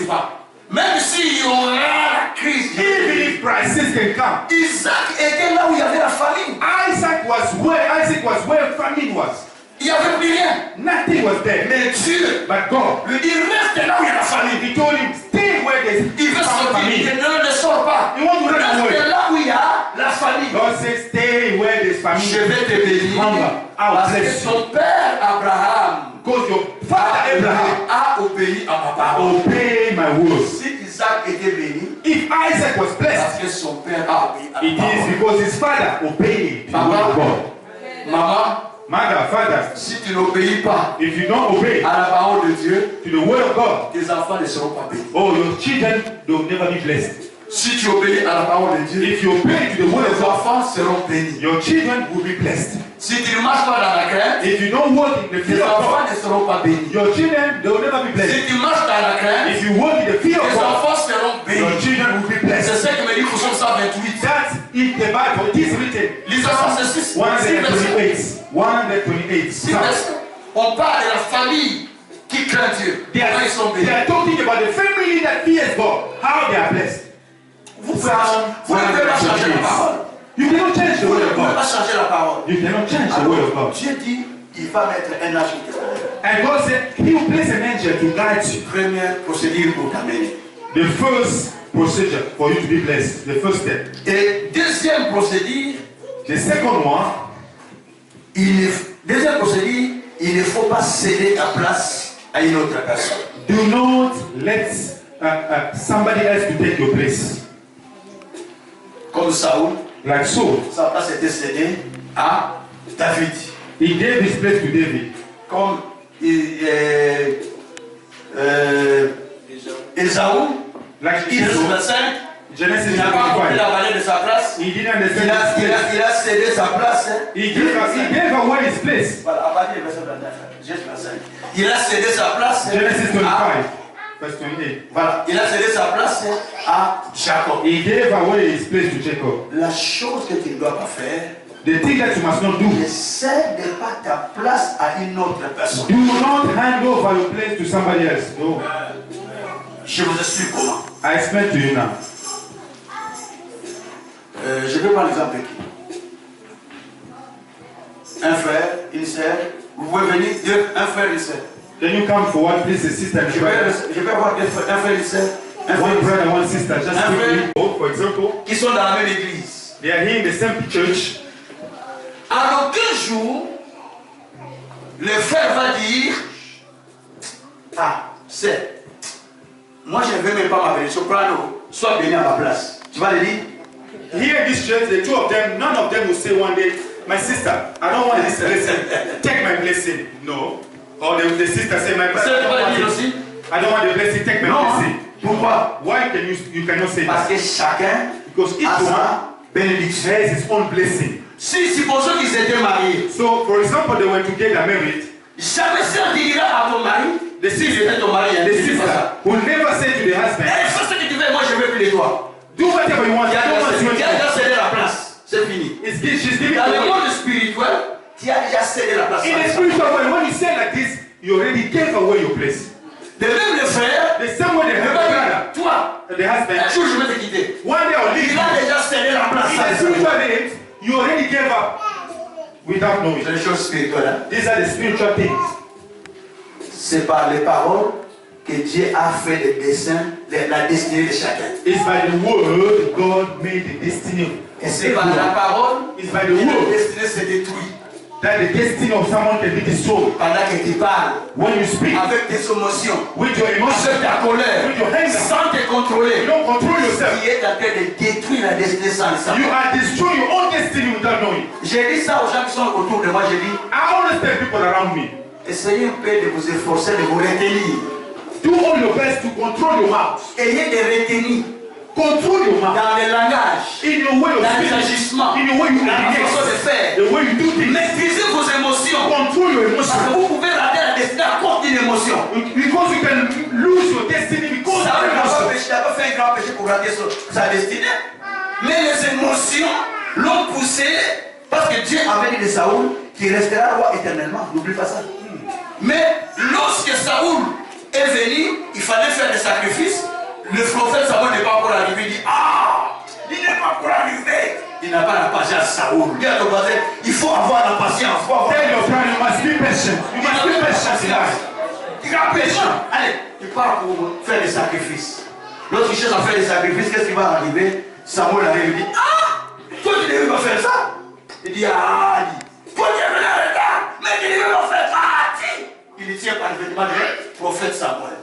Même s'il y aura la crise, even if crisis can come. Isaac était là où il y avait la famine. Isaac was where famine was. Il n'y avait plus rien. Nothing was there. Mais Dieu, but God, lui dit reste là où il y a la famine. He told him stay where there's il veut sortir. Il ne sort pas. You want to run away. Reste là où il y a la famine. God says stay where there's famine. Je vais te bénir. Parce que son père Abraham, because your father Abraham a obéi à ma parole. Obey my words. Si Isaac était béni, if Isaac was blessed, parce que son père a obéi à ma parole. It is because his father obeyed the word of God. Maman, mother, father, si tu n'obéis pas if you don't obey à la parole de Dieu, to the word of God, tes enfants ne seront pas bénis. Oh, your children will never be blessed. Si tu obéis à la parole de Dieu, if you obey to the word of tes God, enfants seront bénis. Your children will be blessed. Si tu ne marches pas dans la crainte, if you don't walk in the fear tes of enfants God, ne seront pas bénis. Your children they will never be blessed. Si tu marches dans la crainte, if you walk in the fear of tes God, enfants seront bénis. Your children will be blessed. C'est ce que me dit Psaume 128. That's in the Bible. It is written. L'Isaiah 6, 128. 128. On parle de la famille qui craint Dieu. They are talking about the family that fears God. How they are blessed. Vous ne pouvez pas changer la parole. You cannot change the word of Vous ne pouvez God. pas changer la parole. You cannot change the word of God. Dieu dit, il va mettre un ange qui te And God said, He will place an angel to guide you. Première procédure pour t'amener. The first procedure for you to be blessed. The first step. Et deuxième procédure. The second one. Deuxième procédure, il ne faut pas céder ta place à une autre personne. Do not let somebody else to take your place. Comme Saoul. Like Saul. Sa place était cédée à David. He gave his place to David. Comme Esaú. Like Genesis 25. Genesis il n'a pas compris la valeur de sa place. He didn't understand. Il a cédé sa place. He gave away his place. Voilà, à partir du verset 29. Genesis 25. Il a cédé sa place. Genesis 25. Verse 28. Voilà, il a cédé sa place à Jacob. He gave away his place to Jacob. La chose que tu ne dois pas faire, the thing that you must not do, ne cède pas ta place à une autre personne. Do not hand over your place to somebody else. No. Je vous explique comment. I explain to you now. Je vais prendre l'exemple qui. Un frère, une sœur. Vous pouvez venir, un frère et une sœur. Can you come forward, please, a sister and brother? Je vais avoir un frère et une sœur. One brother, one sister, just for example, qui sont dans la même église. They are here in the same church. À aucun jour, le frère va dire, ah, c'est, moi je ne veux même pas m'appeler soprano, sois béni à ma place. Tu vas le dire? Here in this church, the two of them, none of them will say one day, my sister, I don't want this blessing. Take my blessing. No. Or the sister say, my brother, I don't want the blessing, take my blessing. Pourquoi? Why can you cannot say Parce that? que chacun Because each one bénédiction has his own blessing. Si supposons qu'ils étaient mariés. So, for example, they were together married. Jamais sœur dira à ton mari, the sister will never say to the husband, hey, fais ce que tu veux, moi je veux plus de toi. Do whatever you want. I don't want you tu as déjà cédé la place. C'est fini. She's giving dans le monde spirituel, tu as déjà cédé la place. In the spiritual world, when you say like this, you already gave away your place. De même le frère, the same way the brother, toi, the husband, un jour je vais te quitter. One day I'll leave il a déjà cédé la place. In the spiritual days, you already gave up without knowing. C'est les choses spirituelles. These are the spiritual things. C'est par les paroles que Dieu a fait le dessein, la destinée de chacun. It's by the word God made the destiny. Et c'est par la parole it's by the word la destinée se détruit. That the destiny of someone can be destroyed. Pendant que tu parles, when you speak, avec tes émotions, with your emotions, avec ta colère, with your anger, sans te contrôler, you don't control yourself. Tu es en train de détruire la destinée sans le savoir. You are destroying your own destiny without knowing. J'ai dit ça aux gens qui sont autour de moi. J'ai dit, I always tell people around me, essayez un peu de vous efforcer de vous retenir. Do all your best to control your mouth. Ayez de retenir. Control your mouth. Dans le langage. In your way of dans les speaking. agissements. In your way you dans la façon de faire. The way you do things. Maîtrisez vos émotions. Control your emotions. Parce que vous pouvez pour rater sa destinée. Mais les émotions l'ont poussé, parce que Dieu avait dit de Saoul qu'il restera roi éternellement. N'oublie pas ça. Mais lorsque Saoul est venu, il fallait faire des sacrifices. Le prophète Samuel n'est pas encore arrivé. Il dit, ah, il n'est pas encore arrivé. Il n'a pas la patience, Saoul. Dis à ton voisin, il faut avoir la patience. Tell your friend you must be patient. You must be patient in life. Il a patient. Allez, il part pour faire des sacrifices. Lorsqu'il cherche à faire des sacrifices, qu'est-ce qui va arriver? Samuel arrive et dit, ah, toi tu devais me faire ça. Il dit, ah, toi tu es venu en retard, mais tu devais me faire ça. Il dit, tiens, parfaitement le prophète Samuel.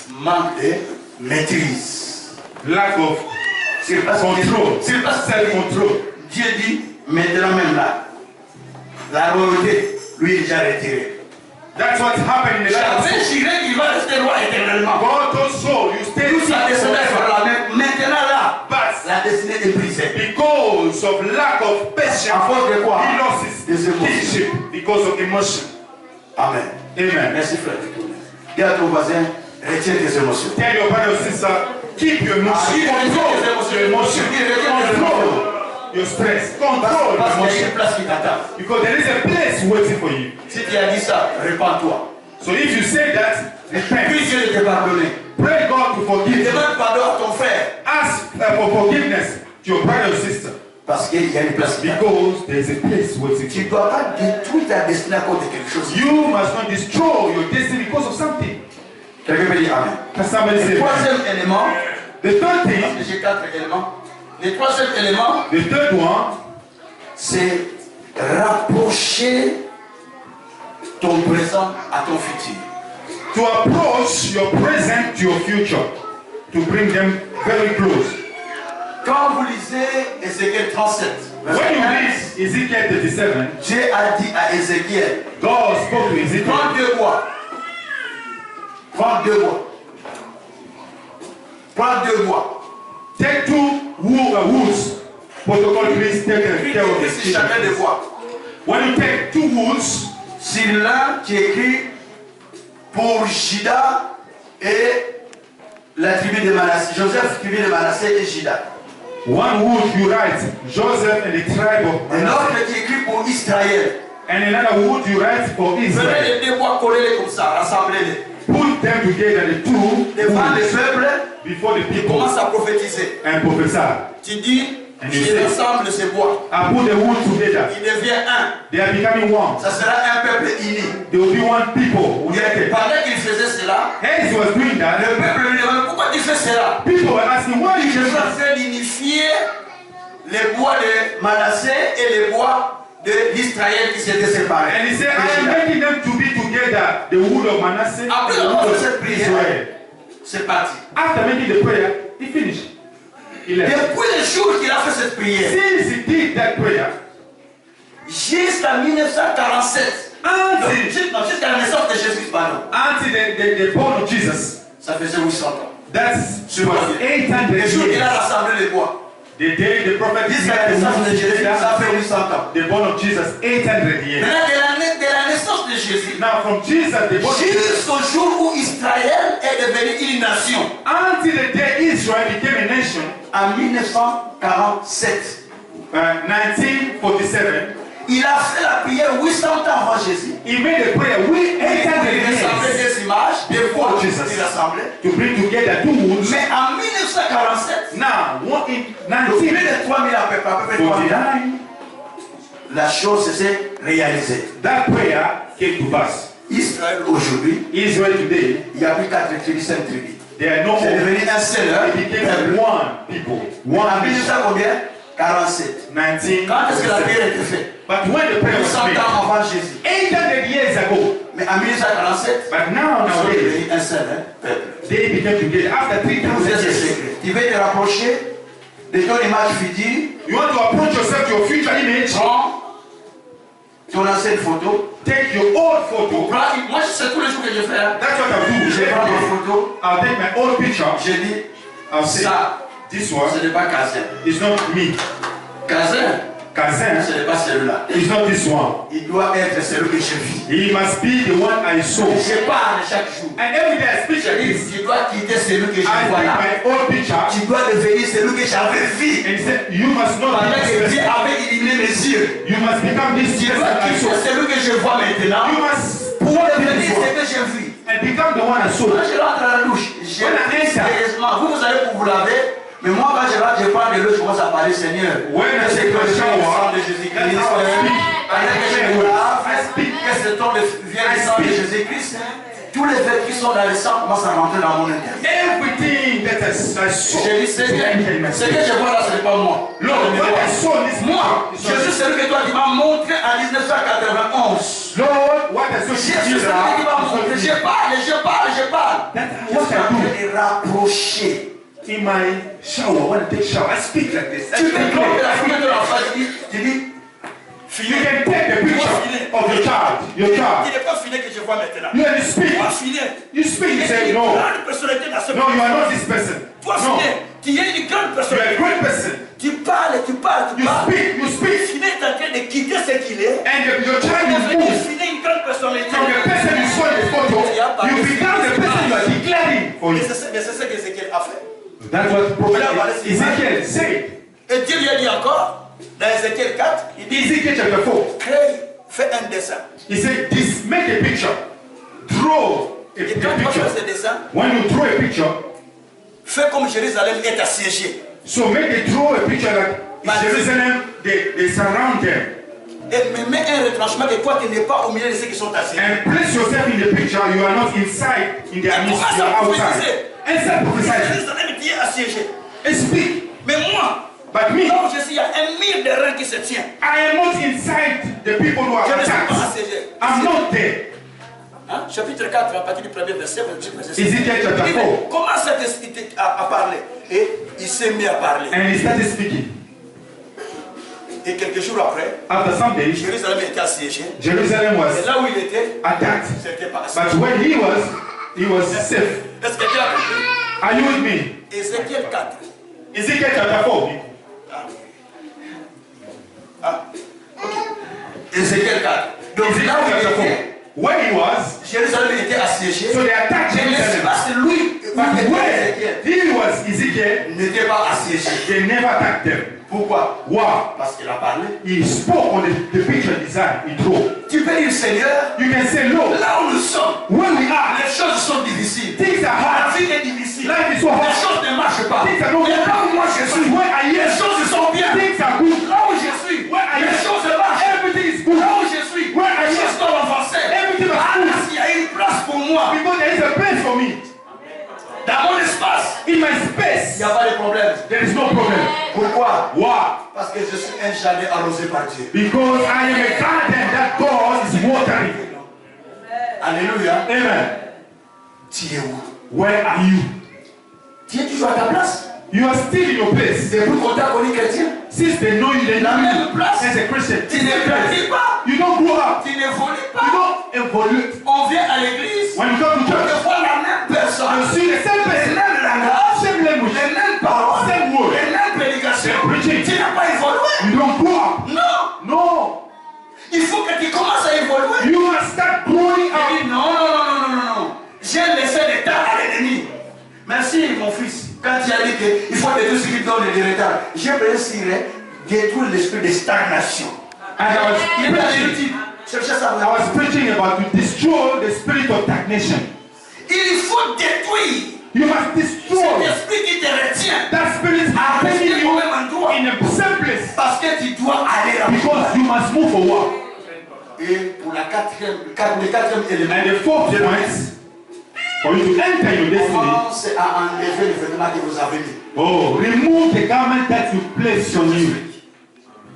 Manque de maîtrise. Lack of control. C'est pas self-control. Dieu dit, maintenant même là, la royauté, lui, il est déjà retiré. That's what happened in the life. J'avais juré qu'il va rester roi éternellement. God told Saul, you stay Toute sa destinée est forever. par la main. Maintenant là, But la destinée est brisée. because of lack of patience, À cause de quoi? he lost Des his émotions. kingship because of emotion. Amen. Amen. Merci frère. Dis à ton voisin, retiens tes émotions. Tell your brother or sister, keep your emotion. Ah, Control your emotion. Control your stress. Control Parce your qu'il y a emotion. une place qui t'attend. Because there is a place waiting for you. Si tu as dit ça, répands-toi. So if you say that, repent. Puis Dieu de te pardonner. Pray God to forgive you. Demande pardon à ton frère. Ask for forgiveness to your brother or sister. Parce qu'il y a une place qui t'attend. Because there is a place waiting for Tu ne you. dois pas détruire ta destinée à cause de quelque chose. You must not destroy your destiny because of something. Quelqu'un peut dire Amen. Can somebody Le say amen? troisième élément, The third thing, j'ai 4 éléments. Le troisième élément, the third one, c'est rapprocher ton présent à ton futur. to approach your present to your future, to bring them very close. Quand vous lisez Ézéchiel 37, When you read Ezekiel 37, Dieu a dit à Ézéchiel, God spoke to Ezekiel. prends 2 bois. Prends 2 bois. Prends 2 bois. Take two woods. Protocol, please take care of the Si chacun des bois. When you take two woods, Sur l'un qui écrit pour Juda et la tribu de Manassé. Joseph, tribu de Manassé et Juda. one wood you write Joseph and the tribe of Un Manasseh, autre qui écrit pour Israël. and another wood you write for Prenez Israel. les 2 bois, collez-les comme ça, rassemblez-les. Put them together, the two Devant le woods, peuple, before the people, commence à prophétiser. and prophesy. Tu dis, And je you say, rassemble ces bois. I put the wood together. Il devient un. They are becoming one. Ça sera un peuple uni. They will be one people, united. Pendant qu'il faisait cela, As he was doing le that, peuple lui demandait pourquoi tu fais cela. people were asking, why Je you suis do en that? train d'unifier les bois de Manassé et les bois d'Israël qui s'étaient séparés. And he said, I am making them to be together, the wood of Manasseh and Après the avoir wood fait cette of prière, Israel. c'est parti. After making the prayer, he finished. He left. Depuis le jour qu'il a fait cette prière, Since he did that prayer, jusqu'à 1947, jusqu'à la naissance de Jésus, pardon, until the born of Jesus, ça faisait 800 ans. that's Je vois. 800 Le jour qu'il a years. rassemblé les bois, The day the prophet jusqu'à la died, naissance de Jésus, ça fait 800 ans. the born of Jesus, 800 years. Maintenant, de la naissance de Jésus, Now from Jesus, the born of Jesus, jusqu'au jour où Israël est devenu une nation, until the day Israel became a nation, en 1947, 1947, il a fait la prière 800 ans avant Jésus. he made a prayer with 800 Il rassemblait years des images, des voix, Jesus. il rassemblait. to bring together two woods. Mais en 1947, Now, one in plus de 3000 à peu près 3000 ans, 1949, la chose s'est réalisée. that prayer came to pass. Israël aujourd'hui, Israel today, il n'y a plus 4 tribus, 5 tribus. they are no C'est more. devenu un seul It became one people, En one 1900 nation. combien 47. Quand est-ce que la 1947. prière a été faite? But when the prayer 100 was made, ans avant Jésus. 800 years ago, Mais en 1947, but now, ils sont nowadays, devenus un seul peuple. they became together after Vous 3,000 êtes years. secret. Tu veux te rapprocher de ton image future. You want to approach yourself to your future image? Prends ton ancienne photo. Take your old photo. Moi, c'est tous les jours que je fais. Hein. That's what I'll do. Je prends ma photo. I'll take my old picture. Je dis, I'll say, ça, this ce one n'est pas Kazin. is not me. Kazin, cousin, Ce n'est pas celui-là. is not this one. Il doit être celui que je vis. He must be the one I saw. Je parle chaque jour. And every day I speak Je like dis, this. tu dois quitter celui que je I vois speak là. my old picture. Tu dois devenir celui que j'avais vu. And he said, you must not Pendant be que this Dieu person. avait éliminé mes yeux. You must become this Tu person dois I quitter saw. celui que je vois maintenant. You must Pour walk devenir this ce one que j'ai vu. and become the one I saw. Quand je rentre à la douche, j'ai When I enter. sérieusement, vous savez pour vous laver, mais moi quand je rentre, je prends de l'eau, je commence à parler Seigneur. When I C'est take que my le sang shower, de Jésus-Christ, that's how I speak. pendant que je me lave, que ce temps vient du sang de Jésus-Christ, tous les verres qui sont dans le sang commencent à rentrer dans mon intérieur. Everything that I saw. J'ai dit Seigneur, ce que je vois là, ce n'est pas moi. Lord, what I saw this Moi, je suis celui que toi tu m'as montré en 1991. Lord, what I saw Je suis celui qui m'a montré. Je parle. Je suis en train de rapprocher. in my shower, when I take shower, I speak like this. Tu peux prendre la photo de l'enfant, tu dis, You can take the picture of your child. il n'est pas filé que je vois maintenant. You have to speak. Toi filé. You speak. You Tu es say une no. grande personnalité dans ce No, you are not this person. Toi No. filé. Tu es une grande You are a personnalité. great person. Tu parles. You speak. You speak. Filé est en train de quitter ce qu'il est. And your child is Tu moved. filé une grande personnalité. From the person you saw in the photo, you become the person you are declaring for Mais you. c'est ce qu'Ézéchiel a fait. That's what prophet Ezekiel said. Et Dieu lui a dit encore, dans Ézéchiel 4, il dit, Ezekiel chapter 4. fais un dessin. He said, this, make a picture. Draw a Et quand tu picture. fais ce dessin, When you draw a picture, fais comme Jérusalem est assiégée. so draw a picture like Jerusalem, they surround them. Et mets un retranchement que toi tu n'es pas au milieu de ceux qui sont assiégés. And place yourself in the picture, you are not inside in their midst, you are outside. And start prophesying. Jérusalem qui est assiégée. And speak. Mais moi, But me, là où je suis, il y a un mur de reins qui se tient. I am not inside the people who are Je ne suis pas attacked. assiégé. I'm not there. Hein? Chapitre 4, à partir du premier verset, Ezekiel chapter 4. comment cet esprit a parlé? Et il s'est mis à parler. And he started speaking. Et quelques jours après, After some days, Jérusalem était assiégée. Jerusalem Et was là où il était, attacked. c'était pas assiégé. But when he was safe. Est-ce que tu as compris? Are you with me? Ézéchiel 4. Ezekiel chapter 4. Ézéchiel 4. Donc là où il Chapter 4. était, Where he was, Jérusalem était assiégée. so they attacked Mais Jerusalem. l'espace, lui, But où était where Ézéchiel, he was, Ezekiel, n'était pas assiégé. they never attacked them. Pourquoi? Why? Parce qu'il a parlé. He spoke on the picture design he drew. Tu peux dire, Seigneur, You can say, Lord, là où nous sommes, where we are, les choses sont difficiles. things are La hard. vie est difficile. Life is so Les hard. choses ne marchent pas. Things are not Et là où moi je suis, Where I les am, choses sont bien. things are good. Là où je suis, Where I les am, choses marchent. everything is good. Là où je suis, Where I les choses am, sont avancées. everything is Ah, good. s'il y a une place pour moi, Because there is a place for me. dans mon espace, In my il space, n'y a pas de problème. there is no problem. Pourquoi? Why? Parce que je suis un jardin arrosé par Dieu. Because I am a garden that God is watering. Alléluia. Amen. Tu es où? Where are you? Tu es toujours à ta place. You are still in your place. Depuis qu'on t'a connu chrétien, Since they know you, they la know même you place. as a Christian. Tu ne grandis pas. You don't grow up. Tu n'évolues You pas. don't evolve. On vient à l'église. When you come to On church, te voit la même personne. you see the same Les person, mêmes langages. same language, Les mêmes paroles. same word. Les mêmes prédications. Same preaching. Tu n'as pas évolué. You don't grow up. Non. No. Il faut que tu commences à évoluer. You must start growing Il up. dit non. J'ai laissé le temps à l'ennemi. Merci mon fils. Quand tu as dit qu'il faut détruire ce qui donne des retards, j'ai préféré détruire l'esprit de stagnation. And I was Il est dans preaching. l'utile. Cherchez ça. I was preaching about to destroy the spirit of stagnation. Il faut détruire You must cet destroy esprit qui te retient. that spirit À holding rester you au même endroit. in the same place Parce que tu dois aller là. because you must move forward. Et pour le quatrième élément, And the fourth point, for you to enter your destiny, commence à enlever le vêtement que vous avez mis. oh, remove the garment that you place on you.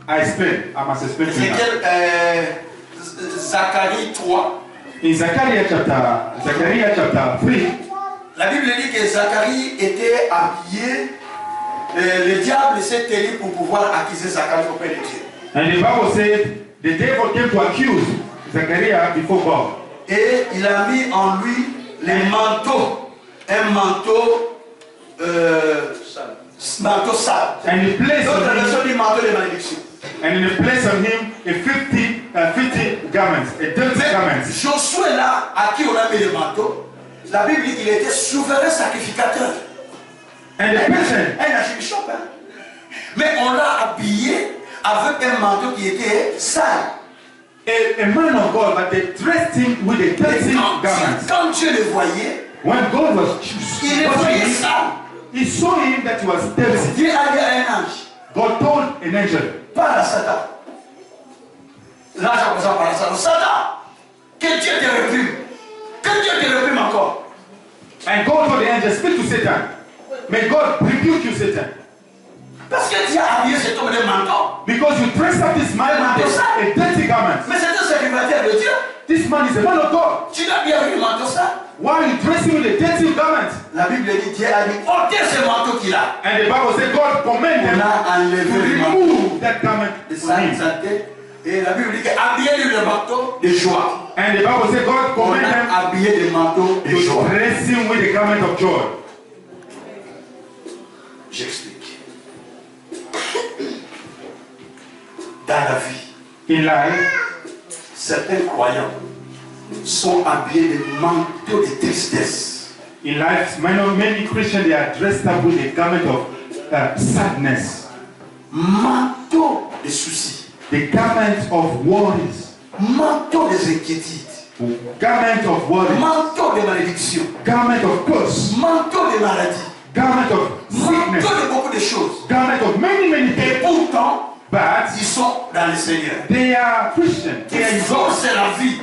I must explain to you now. Ézéchiel, Zacharie 3. In Zechariah chapter 3, La Bible dit que Zacharie était habillé. Le diable s'est tenu pour pouvoir accuser Zacharie auprès de Dieu. and the Bible said the devil came to accuse Zechariah before God. Et il a mis en lui les manteaux. Un manteau sale. And he placed L'autre on him, version dit manteau de malédiction. And in the place of him, a 50 garments, a dirty garments. Josué là, à qui on a mis le manteau, la Bible dit qu'il était souverain sacrificateur. And the person, un archbishop, hein. Mais on l'a habillé avec un manteau qui était sale. a man of God, but they dressed him with a dirty garment. Quand Dieu le voyait, when God was il le voyait sale. He saw him that he was dirty. Dieu a dit à un ange, God told an angel, parle à Satan. L'ange a commencé à parler à Satan. Satan, que Dieu te réprime. Que Dieu te réprime encore. and God told the angel, speak to Satan. May God rebuke you, Satan. Parce que tu as habillé cet homme de manteau. Because you dressed up this man with a dirty garment. Mais c'est un serviteur de Dieu. This man is a man of God. Tu l'as bien avec le manteau ça. Why are you dressing with a dirty garment? La Bible dit, Dieu a dit, ôtez ce manteau qu'il a. And the Bible said God commanded them On a enlevé to le manteau remove that garment de from him. santé. Et la Bible dit qu'habillez-lui le manteau de joie. And the Bible said God On commanded them a habillé le manteau de to joie. dress him with a garment of joy. J'explique. Dans la vie, In life, certains croyants sont habillés de manteaux de tristesse. in life, many Christians, they are dressed up with a garment of sadness. Manteau de soucis. The garment of worries. Manteau des inquiétudes. Garment of worries. Manteau de malédiction. Garment of curse. Manteau de maladie. Garment of sickness. Manteau de beaucoup de choses. Garment of many Et things. pourtant, But ils sont dans le Seigneur. they are Christians. Qui They are in God. forcent la vie.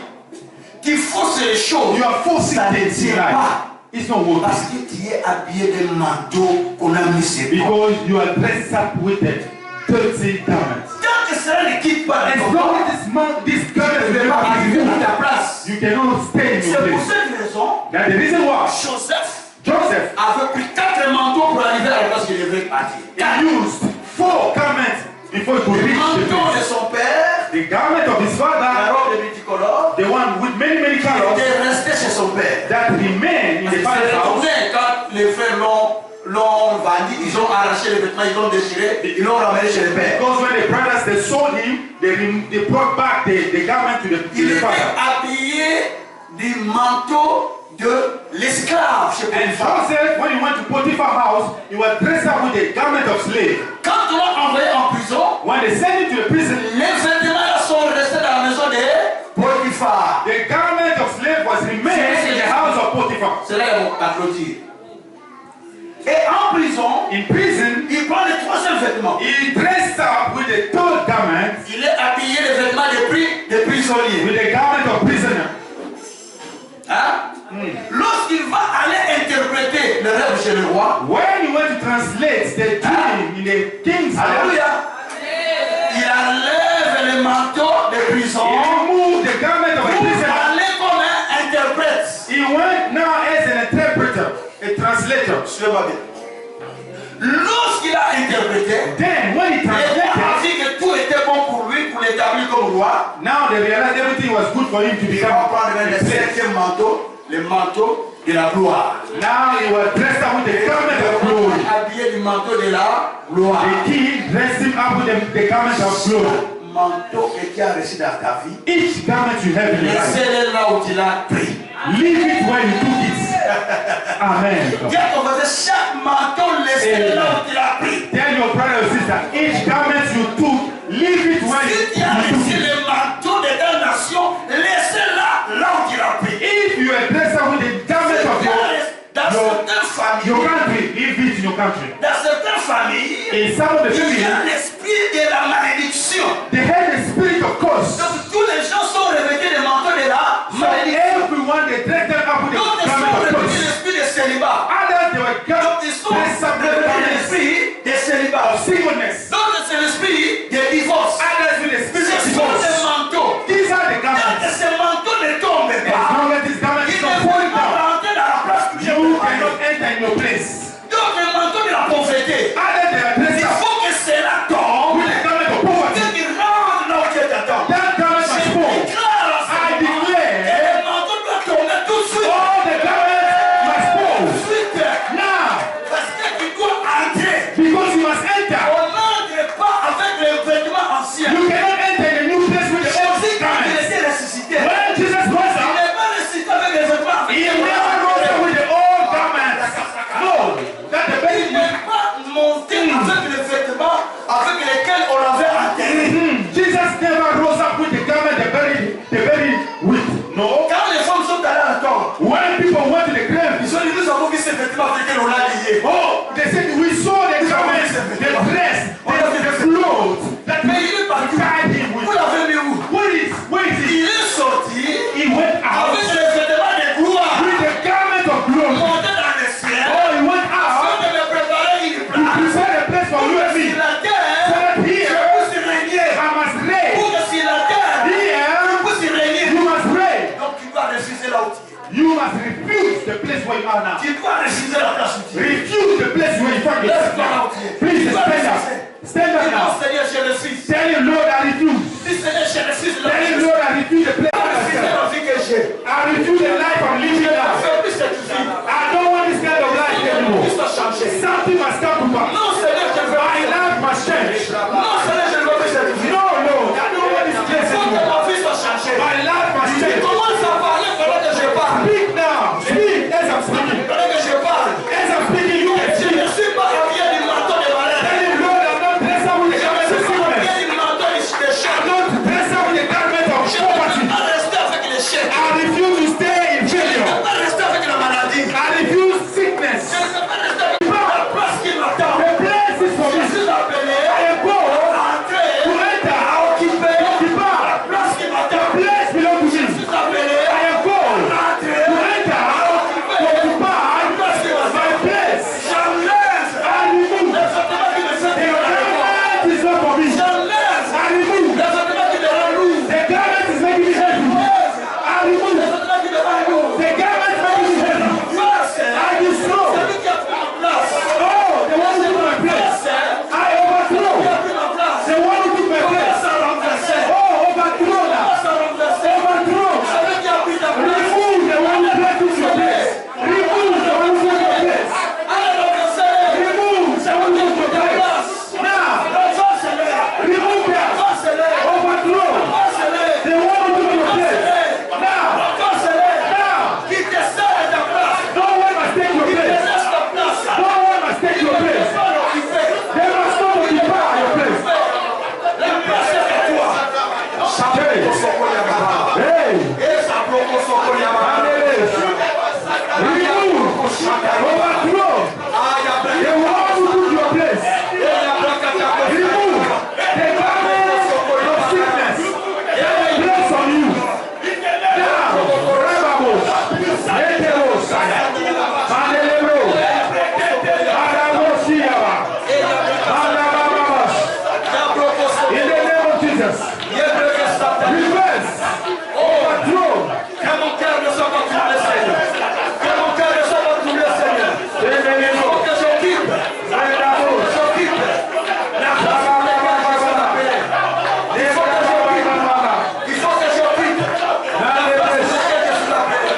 Qui forcent les choses. You are forcing Ça ne things in tient life. pas. It's not Parce working. que tu es habillé de manteau qu'on a mis sur toi. Because you are dressed up with a dirty garment. Tant que cela ne quitte pas As ton long corps, as this tu garment ne is peux pas arriver à ta not place. you cannot stay in C'est your pour place. cette raison, That's the reason why Joseph Joseph avait pris 4 manteaux pour arriver à la place qu'il devait partir. used 4 garments before he could Le reach the manteau de place. son père, The garment of his la father, robe de multicolore, the one with many il colors, était resté chez son père. that remained in the Il father's s'est house. retourné quand les frères l'ont vendu, ils ont arraché les vêtements, ils l'ont déchiré, ils l'ont ramené chez le père. Because when the brothers they sold him, they brought back the garment to Il the était father. habillé du manteau de l'esclave chez And Potiphar. Joseph, when he went to Potiphar's house, he was dressed up with the garment of slave. Quand on l'a envoyé en prison, When they sent him to the prison, les vêtements là sont restés dans la maison de Potiphar. the garment of slave was remained in the house of Potiphar. C'est là la clôture. Et en prison, In prison, il prend le 3e vêtement. he dressed up with the third garment, Il est habillé de vêtements de prisonnier. with the garment of prisoner. Hein? Lorsqu'il va aller interpréter le rêve chez le roi, When he went to translate the dream in the king's house, alléluia, il enlève le manteau de he prison removed the garment of a pour prisoner. aller comme un interprète. He went now as an interpreter, a translator. Suivez-moi bien. Lorsqu'il a interprété, Then, when he il a translated, dit que tout était bon pour lui, pour l'établir comme roi. now they realized everything was good for him to Il become va prendre a le slave. 7e manteau, le manteau de la gloire. Now he was dressed up with the garment of glory. Habillé du manteau de la gloire. The king dressed him up with the garment of glory. Manteau que tu as reçu dans ta vie, Each garment you have in your life, laissez-le là où tu l'as pris. leave it where you took it. Amen. Dis à ton voisin, chaque manteau, laissez-le là où tu l'as pris. Tell your brother or sister, each garment you took, leave it where Si tu you as took reçu it. le manteau de ta nation, laissez-le là où tu l'as pris. If you are dressed up with the garment of Dans certaines familles, your country, leave it in your country. dans certaines familles, In some of the il y a families, l'esprit de la malédiction. they have the spirit of curse. Donc tous les gens sont revêtus des manteaux de la So malédiction. everyone, they dress them up with the D'autres sont garment of revêtus de curse. l'esprit de célibat. Others, they were Donc ils sont dressed up with the revêtus de garment l'esprit de célibat. of singleness. D'autres c'est l'esprit de divorce. Others with the spirit of Ce sont des divorce. manteaux. These are the Tant que garments. ces manteaux ne tombent As pas, long as this garment ils is ne not vont falling pas down, rentrer dans la place que j'ai you préparée. cannot enter in your place. Donc les manteaux de la pauvreté, Others, they are il dressed up. faut que cela tombe. When people went to the grave, ils ont dit nous avons vu ces vêtements avec lesquels on l'a lié. oh, they said we saw the garments, the dress, the clothes that Mais il est parti. tied him with. Vous l'avez mis où? Where is he? Il est sorti He went out avec les vêtements de gloire. with the garment of glory. Monté dans les cieux. Oh, he went Afin out de me préparer une to place. prepare a place for you and me. Sur la terre, So that je here puisse régner. I must reign. Pour que sur la terre, Here je puisse régner. you must reign. Donc tu dois refuser là où tu es. You must refuse the place where you are now. Tu dois refuser la place où tu es. Refuse the place where you find yourself now. Please stand up. Stand up Non, now. Seigneur, je refuse. Tell him, Lord, I refuse. Si Seigneur, je refuse la Tell him, place. Lord, I refuse the place. Je refuse la vie que j'ai. I refuse the life I'm living now. Je refuse cette vie. I don't want this kind of life anymore. Il faut changer. Something must come to pass. Non, Seigneur, je veux My life must change. Non, Seigneur, je veux plus cette vie. No, Lord, I don't want this Il place faut que anymore. ma vie soit changée. My life must Il change. commence à parler pendant que je parle. Speak now. Speak as I'm speaking. Pendant que je parle. As I'm speaking, you can Je speak. ne suis pas habillé du manteau de malheur. Tell him, Lord, I'm not dressed up with the garment Je of suis habillé sickness. du manteau de I'm chèque. not dressed up with the garment of Je ne peux poverty. pas rester avec les chèques. I refuse to stay in Je ne failure. peux pas rester avec la maladie. I refuse sickness. Je ne peux pas rester avec la place qui m'attend. The place is for Je me. suis appelé I am called à entrer, to enter, à occuper occupy. la place qui The m'attend. place belongs to Je me. suis appelé I am called à entrer, to enter, à to occuper occupy la place qui my m'attend. place. J'enlève I remove. les vêtements qui me sont The dérangeants. garment is not for me. J'enlève I remove. les vêtements qui me rendent lourd. The garment is making me heavy. I Les remove. vêtements qui me rendent lourd. The garment is making me heavy. Face, I destroy. celui qui a pris ma place. Oh, the one who took my place. I overthrow. Qui a pris ma place. The one who took my place. Commence à renverser. Oh, overthrow now. Commence à renverser. Overthrow. Celui qui a pris ta place. Remove the one who places your place. Remove the one who took your place. Allez renverser. Remove the one who took your place. Now, Renverse-le. remove that. Renverse-le. Overthrow Renverse-le. the one who took your place. Now, Renverse-le. now, Qui te sert de ta place. no one must take your Qui te place. laisse ta place. No one must take your place. Pas l'occuper. They must not occupy your place. La place est à toi. Hey, Et ça bloque son collier. remove, overthrow the one who took your place. Remove the garment of sickness that they place on you. Now, Rebabos, Eteros, Mandelebro, Arabosiaba, Alababas. In the name of Jesus, reverse, overthrow, Que mon cœur ne soit pas troublé, Seigneur. Que mon cœur ne soit pas troublé, Seigneur. Il faut que j'occupe. Rebabos, J'occupe. La place pour laquelle je suis appelé. Il faut que j'occupe. Il faut que j'occupe. La place pour laquelle je suis appelé.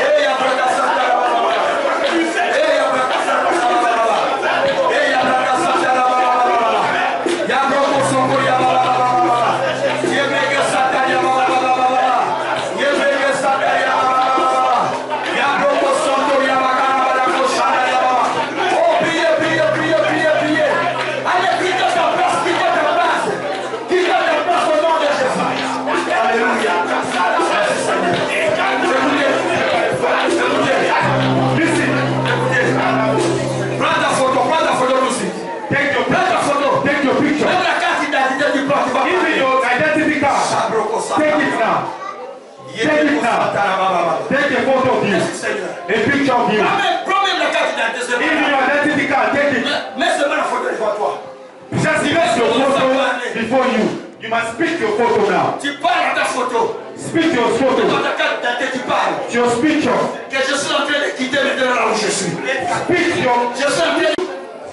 Et Abracasanta. Et Abracasanta. Et Abracasanta. Yabrocosongo Yabalabala. Yebregasanta Yabalabala. Yebregasanta Yabalabala. Yabrocosongo Yabalabala. Koshana Yabala. Oh, priez, priez, priez, priez, priez. Allez, quitte ta place, quitte ta place. Quitte ta place au nom de Jésus. Alléluia. Merci Seigneur. listen, Prends ta photo aussi. take your Prends ta photo. take your picture. Même la carte d'identité du plan, tu vas Even prendre. your identity card. Take it now. Take a photo of you. Seigneur. A picture of you. Prends-même la carte d'identité. Even your identity card, take it. Mets seulement la photo devant toi. Just place your photo before you. You must speak your photo now. Tu parles à ta photo. Speak your Dans photo. ta carte d'identité, tu parles. Your picture. Que je suis en train de quitter maintenant là où je suis. Speak your. Je suis en train de...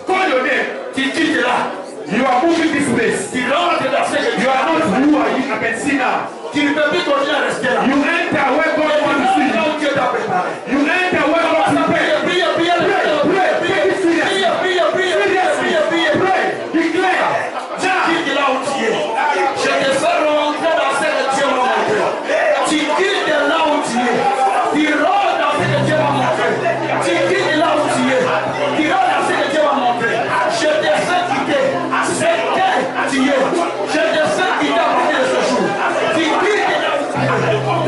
Call your name. Tu quittes là. You are moving this place. Tu rentres dans ce que tu You are not who are you. I can see now. Tu ne peux plus continuer à rester là. You enter where God wants to see Là you. où Dieu t'a préparé. You enter where God Prie, prepared. prie, prie, Declare. quitte là où tu es. Je te fais rentrer dans ce que Dieu m'a montré. Tu quittes là où tu es. Tu rentres dans ce que Dieu m'a montré. Tu quittes là où tu es. Tu rentres dans ce que Dieu m'a montré. Je te fais quitter ce que tu es. Je te fais quitter à partir de ce jour. Tu quittes là où tu es.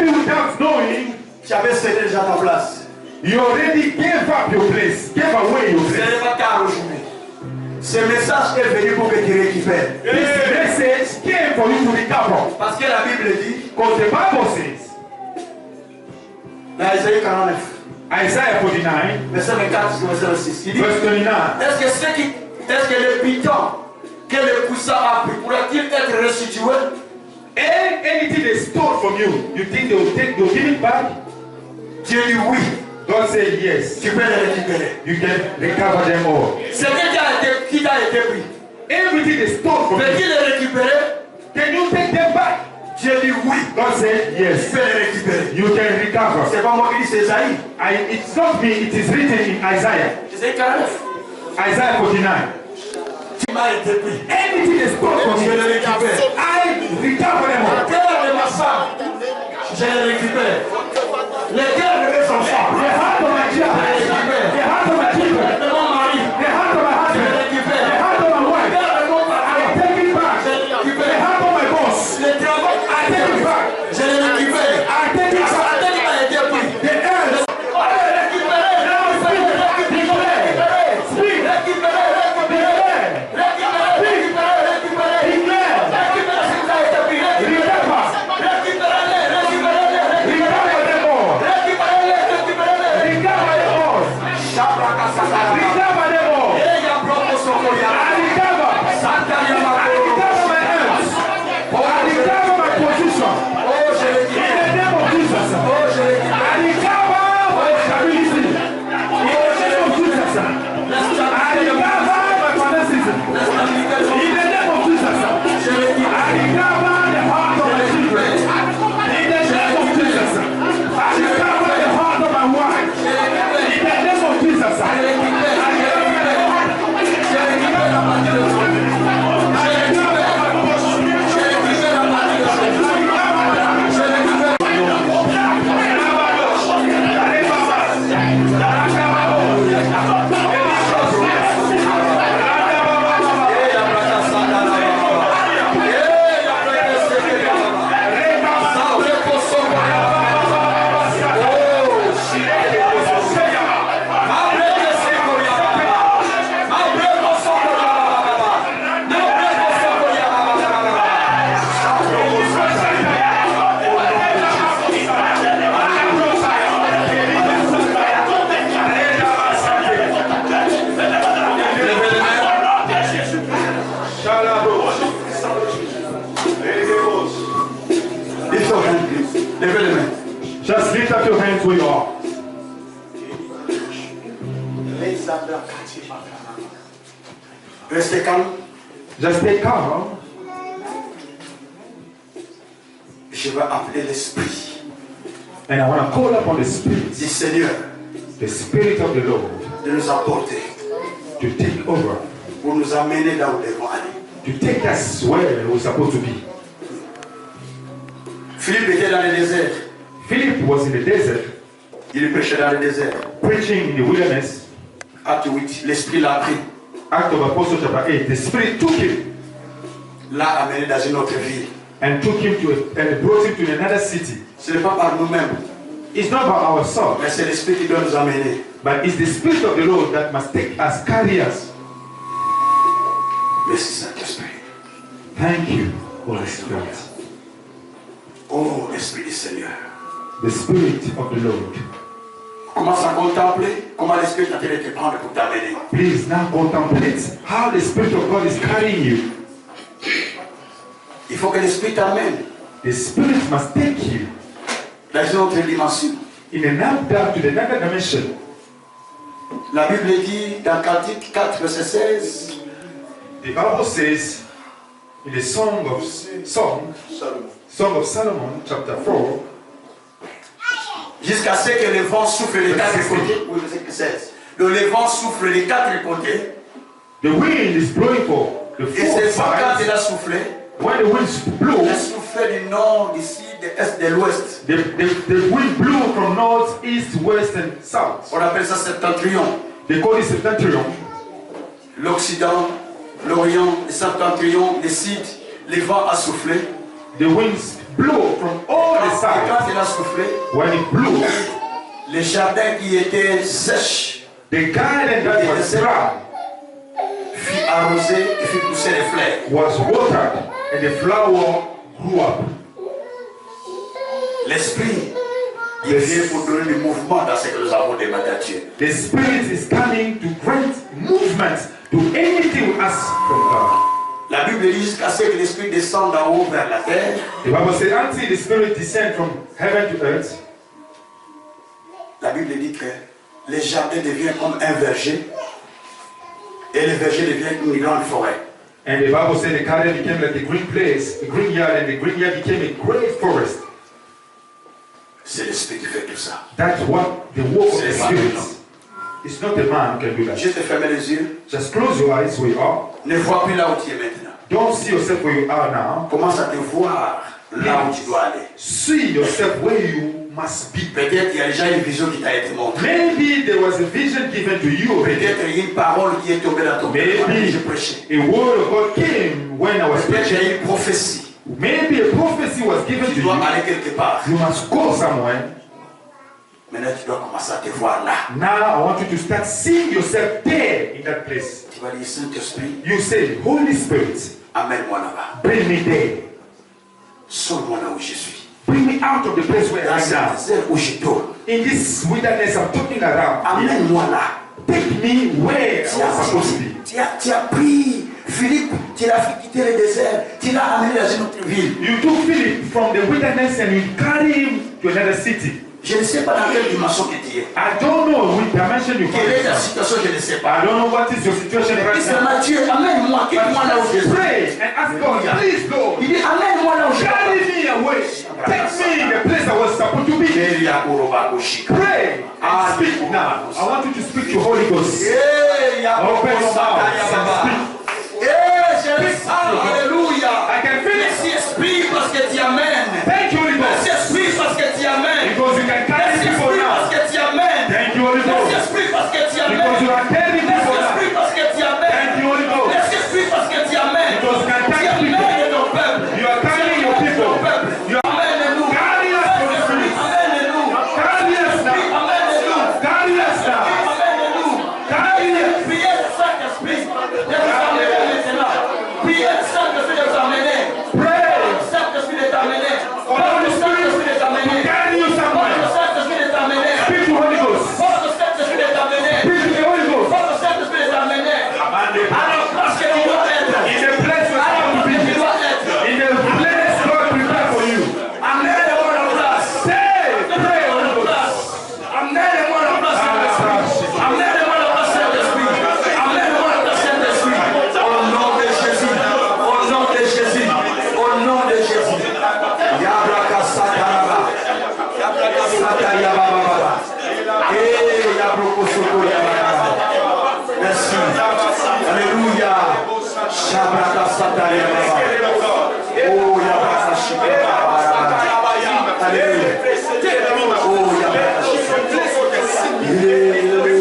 maybe without knowing, tu avais cédé déjà ta place. you already gave up your place, gave away your Ce place. n'est pas tard aujourd'hui. Ce message est venu pour que tu récupères. This message came for you to recover. Parce que la Bible dit, Because the Bible says, dans Isaïe 49, Isaiah 49, verset 24 jusqu'au verset 6, il dit, verse 29, est-ce que le piton que le puissant a pris pourrait-il être restitué? anything they stole from you, you think they'll give it back? Dieu dit oui. God said yes. Tu peux les récupérer. You can recover them all. Ce qui t'a été pris, Everything they stole from peux-tu you, les récupérer? can you take them back? Dieu dit oui. God said Tu yes. peux les récupérer. You can recover. C'est pas moi qui dis, c'est Isaïe. It's not me, it is written in Isaiah. Isaïe 49. Isaiah 49. Tu m'as été pris. Anything they stole from Je you, les récupère. I recover them La all. terre de ma femme, je les récupère. Les terres de mes enfants, The heart of my je child, les récupère. the heart of my children, De mon mari, the heart of my je les husband, récupère. the heart of my Les wife, terres de mon I patron, take it back. je les The récupère. heart of my boss, Les travaux, I take it back. je les récupère. I take it La back. terre qui m'a été pris. The earth, just lift up your hands where you are. Restez calme. Just stay calm. Je vais appeler l'esprit And I want to call upon the Spirit, du Seigneur the Spirit of the Lord, de nous apporter to take over, pour nous amener là où nous devons aller. to take us where we're supposed to be. Philippe était dans le désert. Philip was in the desert, Il prêchait dans le désert. preaching in the wilderness. Acte 8, l'esprit l'a pris, Act of Apostles chapter 8. The Spirit took him l'a amené dans une autre ville. and brought him to another city. Ce n'est pas par nous-mêmes, It's not about ourselves, mais c'est l'esprit qui doit nous amener. but it's the Spirit of the Lord that must take us, carry us. Merci Saint-Esprit. Thank you, Holy Spirit. Oh, l'esprit du Seigneur. The Spirit of the Lord. Commence à contempler comment l'esprit est en train de te prendre pour t'amener. Please now contemplate how the Spirit of God is carrying you. Il faut que l'esprit t'amène The Spirit must take you dans une autre dimension. in another to another dimension. La Bible dit dans Cantique 4, verset 16, The Bible says in the Song of Solomon, chapter 4, jusqu'à ce que le vent souffle les quatre côtés. Oui, verset 16. Le vent souffle les quatre côtés. the wind is blowing for the Et four c'est pas quand il sides. a soufflé. When the wind blew, Il a soufflé du nord, du sud, de l'est, de l'ouest. the wind blew from north, east, west, and south. On appelle ça septentrion. They call it septentrion. L'Occident, l'Orient, le septentrion, le sud, le vent a soufflé. The winds blew from all the Et sides. quand il a soufflé, When it blew, les jardins qui étaient sèches the garden that was dry fit arrosé et fit pousser les fleurs. was watered and the flower grew up. L'esprit, il vient pour donner du mouvement dans ce que nous avons demandé à Dieu. The Spirit is coming to grant movement to anything we ask from God. La Bible dit jusqu'à ce que l'esprit descende d'en haut vers la terre. The Bible says until the Spirit descends from heaven to earth, La Bible dit que les jardins deviennent comme un verger et le verger devient une grande forêt. and the Bible says the garden became like a green place, a green yard, and the green yard became a great forest. C'est l'esprit qui fait tout ça. That's what the work of the Spirit. It's not a man who can do that. Juste fermer les yeux. Just close your eyes where you are. Ne vois plus là où tu es maintenant. Don't see yourself where you are now. Commence à te voir là où tu dois aller. See yourself where you must be. Peut-être il y a déjà une vision qui t'a été montrée. Maybe there was a vision given to you already. Peut-être il y a une parole qui est tombée dans ton cœur quand je prêchais. A word of God came when I was Peut-être il y preaching. a une prophétie. Maybe a prophecy was given Tu to dois you. aller quelque part. You must go somewhere. Maintenant tu dois commencer à te voir là. Now I want you to start seeing yourself there in that place. Tu vas dire Saint-Esprit, You say, Holy Spirit, amène-moi là-bas. bring me there. Sauve-moi là où je suis. Bring me out of the place where Dans I am cette now. désert où je tourne. In this wilderness I'm talking around. Amène-moi là. Take me where I was supposed to be. Tu as pris Philippe, tu l'as fait quitter le désert, tu l'as amené dans une autre ville. You took Philip from the wilderness and you carry him to another city. Je ne sais pas dans quelle dimension que tu es. I don't know which dimension you find Quelle est la yourself. situation, je ne sais pas. I don't know what is your situation Mais right dis now. seulement Dieu, amène-moi, quitte-moi là où je suis. Pray and ask God, please Lord, Il dit, amène-moi là où je carry suis. me away. Take me in the place I was supposed to be. Pray and speak now. I want you to speak to Holy Ghost. Open your mouth and speak. Alléluia. I can feel it. Merci Esprit parce que tu amènes. Thank you, Holy Merci Ghost. Esprit parce que tu amènes. Because you can carry Merci people Esprit parce now. que tu amènes. Thank you, Holy Merci Ghost. Esprit parce que tu amènes. Because you are carrying Merci people now. Esprit parce que tu amènes. Thank you, Holy Ghost. Merci Esprit parce que tu amènes. Because you can Tu carry people. amènes ton peuple. You are carrying your people. You are Amène-nous. carry us, Holy Spirit. Amène-nous. Carry us now. Amène-nous. Carry us now. Amène-nous. Carry us. Priez le Saint-Esprit de nous amener maintenant. Priez le Saint-Esprit de nous amener. Pray. Le Saint-Esprit de t'amener. For the Holy Le Saint-Esprit de Spirit to t'amener. carry you Le somewhere. Saint-Esprit de t'amener. Speak to Holy Ghost. Le Saint-Esprit de t'amener. Speak to the Holy Ghost. Le Saint-Esprit de t'amener. Alors, parce que tu dois être. In the place where I want to be. Tu dois être. In the place God prepared for you. Amène-moi la place. Say, pray, Holy Ghost. Amène-moi la place. Amène-moi la place, Saint-Esprit. Amène-moi la place, Saint-Esprit. Au nom de Jésus. Au nom de Jésus. Au nom de Jésus. Yabrakasataraba. Yabrakasatarababa. Eh, Yabrokosoko Yababa. Merci. Alléluia. Shabrakasatarababa. Oh, Yabrakashikababa. Alléluia. Oh, Yabrakashikababa. Il est élevé.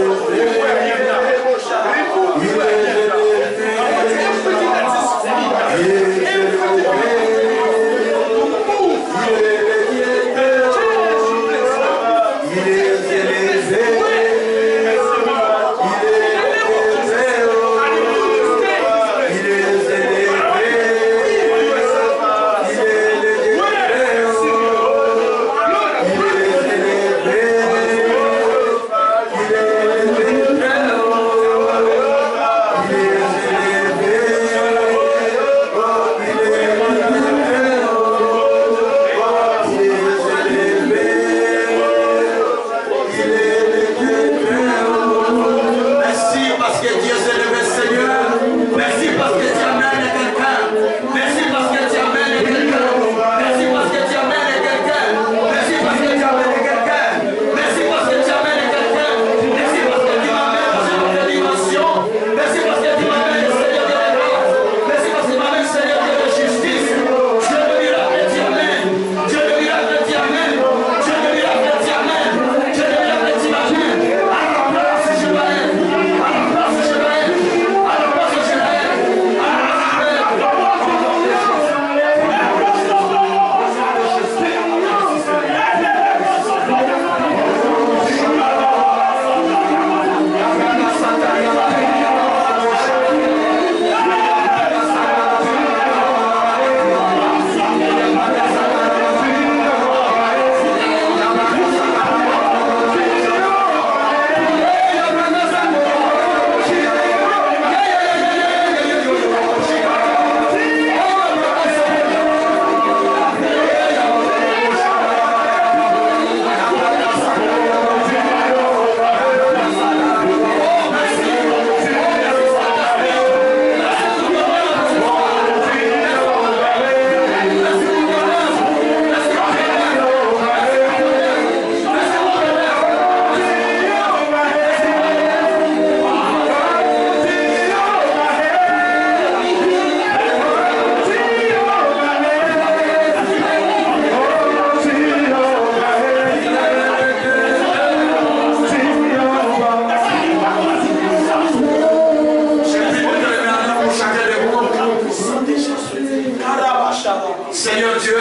Seigneur Dieu,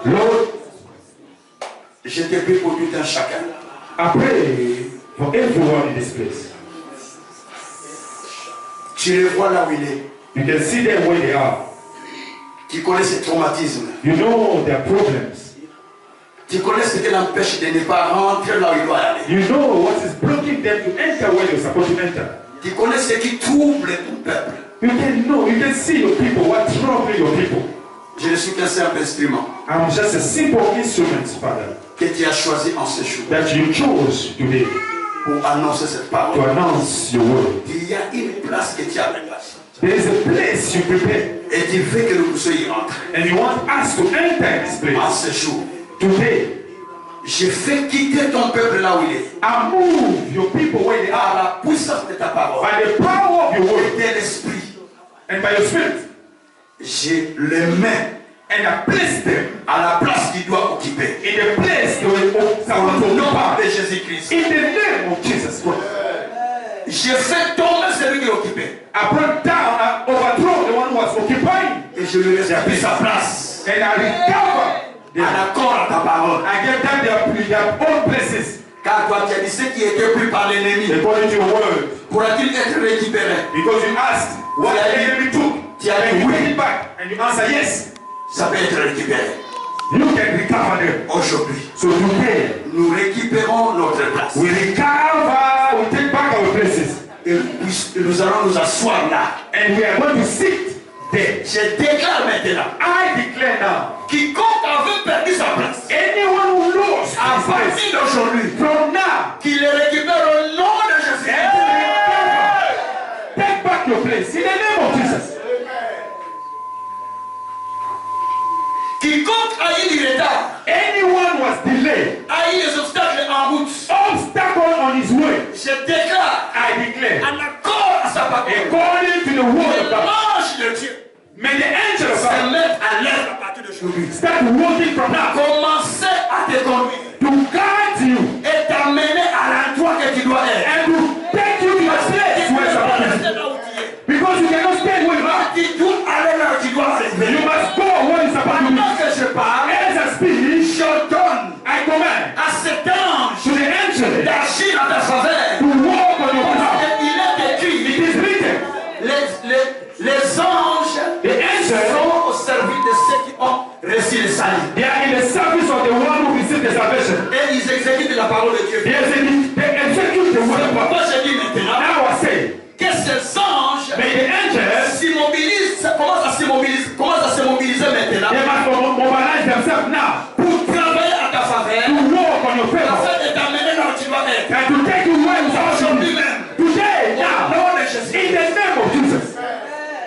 Lord, je te prie pour tout un chacun. I pray for everyone in this place. Tu le vois là où il est. You can see them where they are. Tu connais ses traumatismes. You know their problems. Tu connais ce qui l'empêche de ne pas rentrer là où il doit aller. You know what is blocking them to enter where you're supposed to enter. Tu connais ce qui trouble ton peuple. You can know, you can see your people, what troubling your people. Je ne suis qu'un simple instrument I'm just a simple instrument, Father, que tu as choisi en ce jour that you chose today pour annoncer cette to parole. announce your word. Il y a une place que tu as préparée. There is a place you prepare, Et tu veux que nous puissions y rentrer. and you want us to enter this En place. ce jour, Today, je fais quitter ton peuple là où il est. I move your people where they Par are la puissance de ta parole. by the power of your Et word de l'esprit. and by your spirit, Je les mets and I place them à la place qu'il doit occuper. in the place they were Au supposed to nom occupy. de Jésus-Christ. In the name of Jesus Christ, Je fais tomber celui qui occupait. I brought down, I overthrow the one who was occupying, Et je lui ai sa place. and I recover En them. accord à ta parole. I get them their own places Car toi tu as dit ce qui était pris par l'ennemi according to your word. pourra-t-il être récupéré? Because you asked what the enemy took, and you take it back, and you answer yes. Ça peut être récupéré. You can recover them. Aujourd'hui, So today, nous récupérons notre place. we recover, we take back our places, Et nous allons nous asseoir là. and we are going to sit there. Je déclare maintenant, I declare now, quiconque avait perdu sa place, anyone who lost à his place, partir d'aujourd'hui, from now, qu'il le récupère au nom de Jésus. take back your place in the name of Jesus. Quiconque a eu du retard, Anyone was delayed, a eu des obstacles en route, obstacle on his way, je déclare, I declare, en accord à sa parole, according to the word of God, l'ange de Dieu may the angel of se God mette à l'œuvre à partir d'aujourd'hui. start working from now Commencer à te conduire to guide you et t'amener à l'endroit que tu dois être. and to take you to a place where you're supposed to be. Rester là où tu es. Because you cannot stay where you are. Tu dois aller là où tu dois You arriver. must go where you're supposed to be. Pendant que je parle, As I speak, je donne I command à cet ange to the angel d'agir en ta faveur. to walk on your behalf. Et il est écrit, It is written, les anges the angel, sont au service de ceux qui ont reçu le salut. they are in the service of the one who received the salvation. Et ils exécutent la parole de Dieu. They execute the word of God. Pourquoi je dis maintenant Now I say, que ces anges may the angels, commencent à se mobiliser maintenant they must mobilize themselves now pour travailler à ta faveur, to walk on your favor afin de t'amener là où tu dois être. and to take you where you're supposed to Aujourd'hui be. même, Today, au now, nom de Jésus. in the name of Jesus.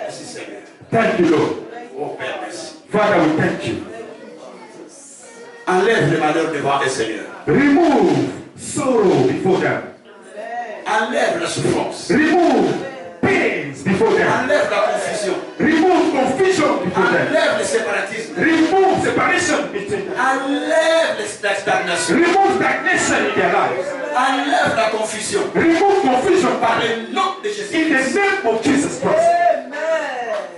Merci Seigneur. Thank you, Lord. Oh Père, merci. Father, we thank you. Enlève le malheur devant les Seigneur. Remove sorrow before them. Enlève la souffrance. Remove pains before them. Enlève la confusion. Remove confusion before them. Enlève le séparatisme. Remove separation between them. Enlève la stagnation. Remove stagnation in their lives. Enlève la confusion. Remove confusion Par by le nom de Jésus. in the name of Jesus Christ.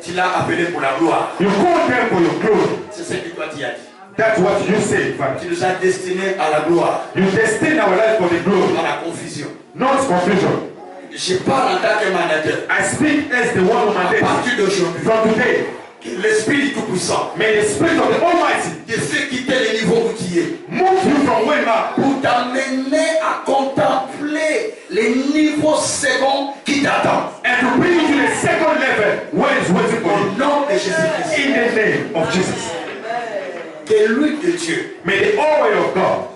Tu l'as appelé pour la gloire. You call them for your glory. C'est ce que toi tu as dit. That's what you say, Father. Tu nous as destinés à la gloire, You destine our life for the glory, à la confusion. not confusion. Je parle en tant que mandateur. I speak as the one who À mandates. partir d'aujourd'hui, From today, que l'Esprit Tout-Puissant may the Spirit of the Almighty te fait quitter le niveau où tu es move you from where you are pour t'amener à contempler les niveaux seconds qui t'attendent. and to bring you to the second level where is waiting for Au you. nom de Jésus-Christ. In the name of Jesus. Que l'huile de Dieu May the oil of God,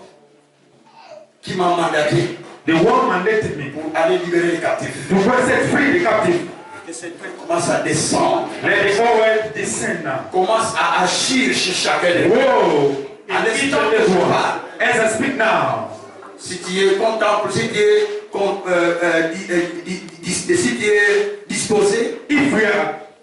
qui m'a mandaté the one mandated me pour aller libérer les captifs, to go set free the captive, que cette huile commence à descendre, let the oil descend now. commence à agir chez chacun de nous. Whoa! À In each l'instant and que every je one. parle, As I speak now, si tu es contemple, si tu es, si tu es disposé, if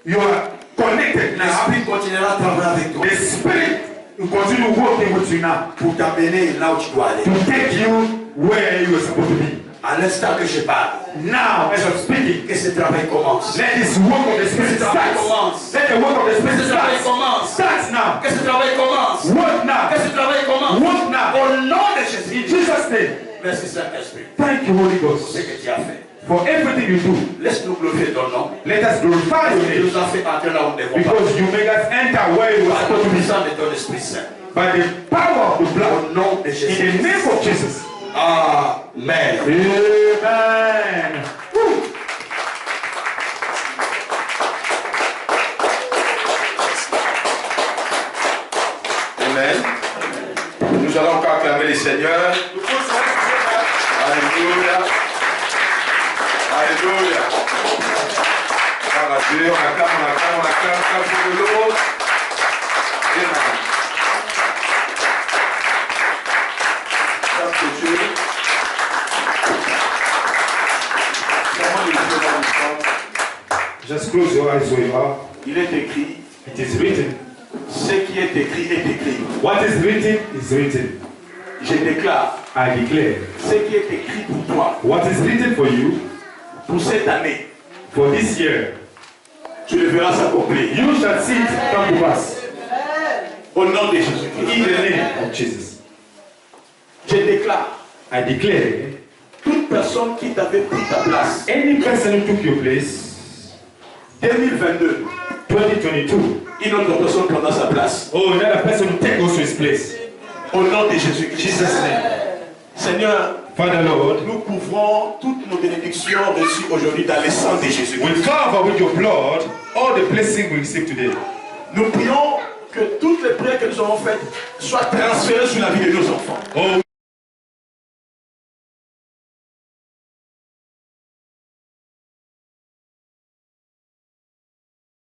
you are connected now, l'Esprit continuera à travailler avec toi the Spirit will continue working with you now pour t'amener là où tu dois aller. to take you where you are supposed to be. À l'instant que je parle, Now, as I'm speaking, que ce travail commence. let this work of the Spirit Que ce travail start. commence. Let the work of the Que Spirit ce travail start. commence. Start now. Que ce travail commence. Work now. Que ce travail commence. Work now. Au nom de Jésus. In Jesus' name. Merci Saint-Esprit. Thank you, Holy Ce Ghost, que tu as fait. for everything you do. Laisse-nous glorifier ton nom. Let us glorify your Tu name. nous as fait entrer là où nous devons pas. Because you make us enter where you are Par supposed la to be. puissance de ton Esprit Saint. By the power of the Au blood. nom de In Jésus. the name of Jesus. Amen. Amen. Woo. Amen. Nous allons encore acclamer les seigneurs. Alléluia. Alléluia. Gloire à Dieu. On acclame pour de l'autre. Amen. Acclame pour Dieu. Comment les yeux dans le sang. Just close your eyes where you are. Il est écrit, It is written. ce qui est écrit est écrit. What is written is written. Je déclare, I declare. ce qui est écrit pour toi, What is written for you pour cette année, for this year, tu le verras s'accomplir. you shall see it come to pass. Au nom de In Jésus-Christ. the name of Jesus. Je déclare, I declare. toute personne qui t'avait pris ta place, Any person who took your place, 2022, 2022, une autre personne prendra sa place. oh, another person will take also his place. Au nom de Jésus-Christ. Jesus' name. Seigneur, Father Lord, nous couvrons toutes nos bénédictions reçues aujourd'hui dans le sang de Jésus-Christ. we cover with your blood all the blessings we receive today. Nous prions que toutes les prières que nous avons faites soient transférées sur la vie de nos enfants. Oh,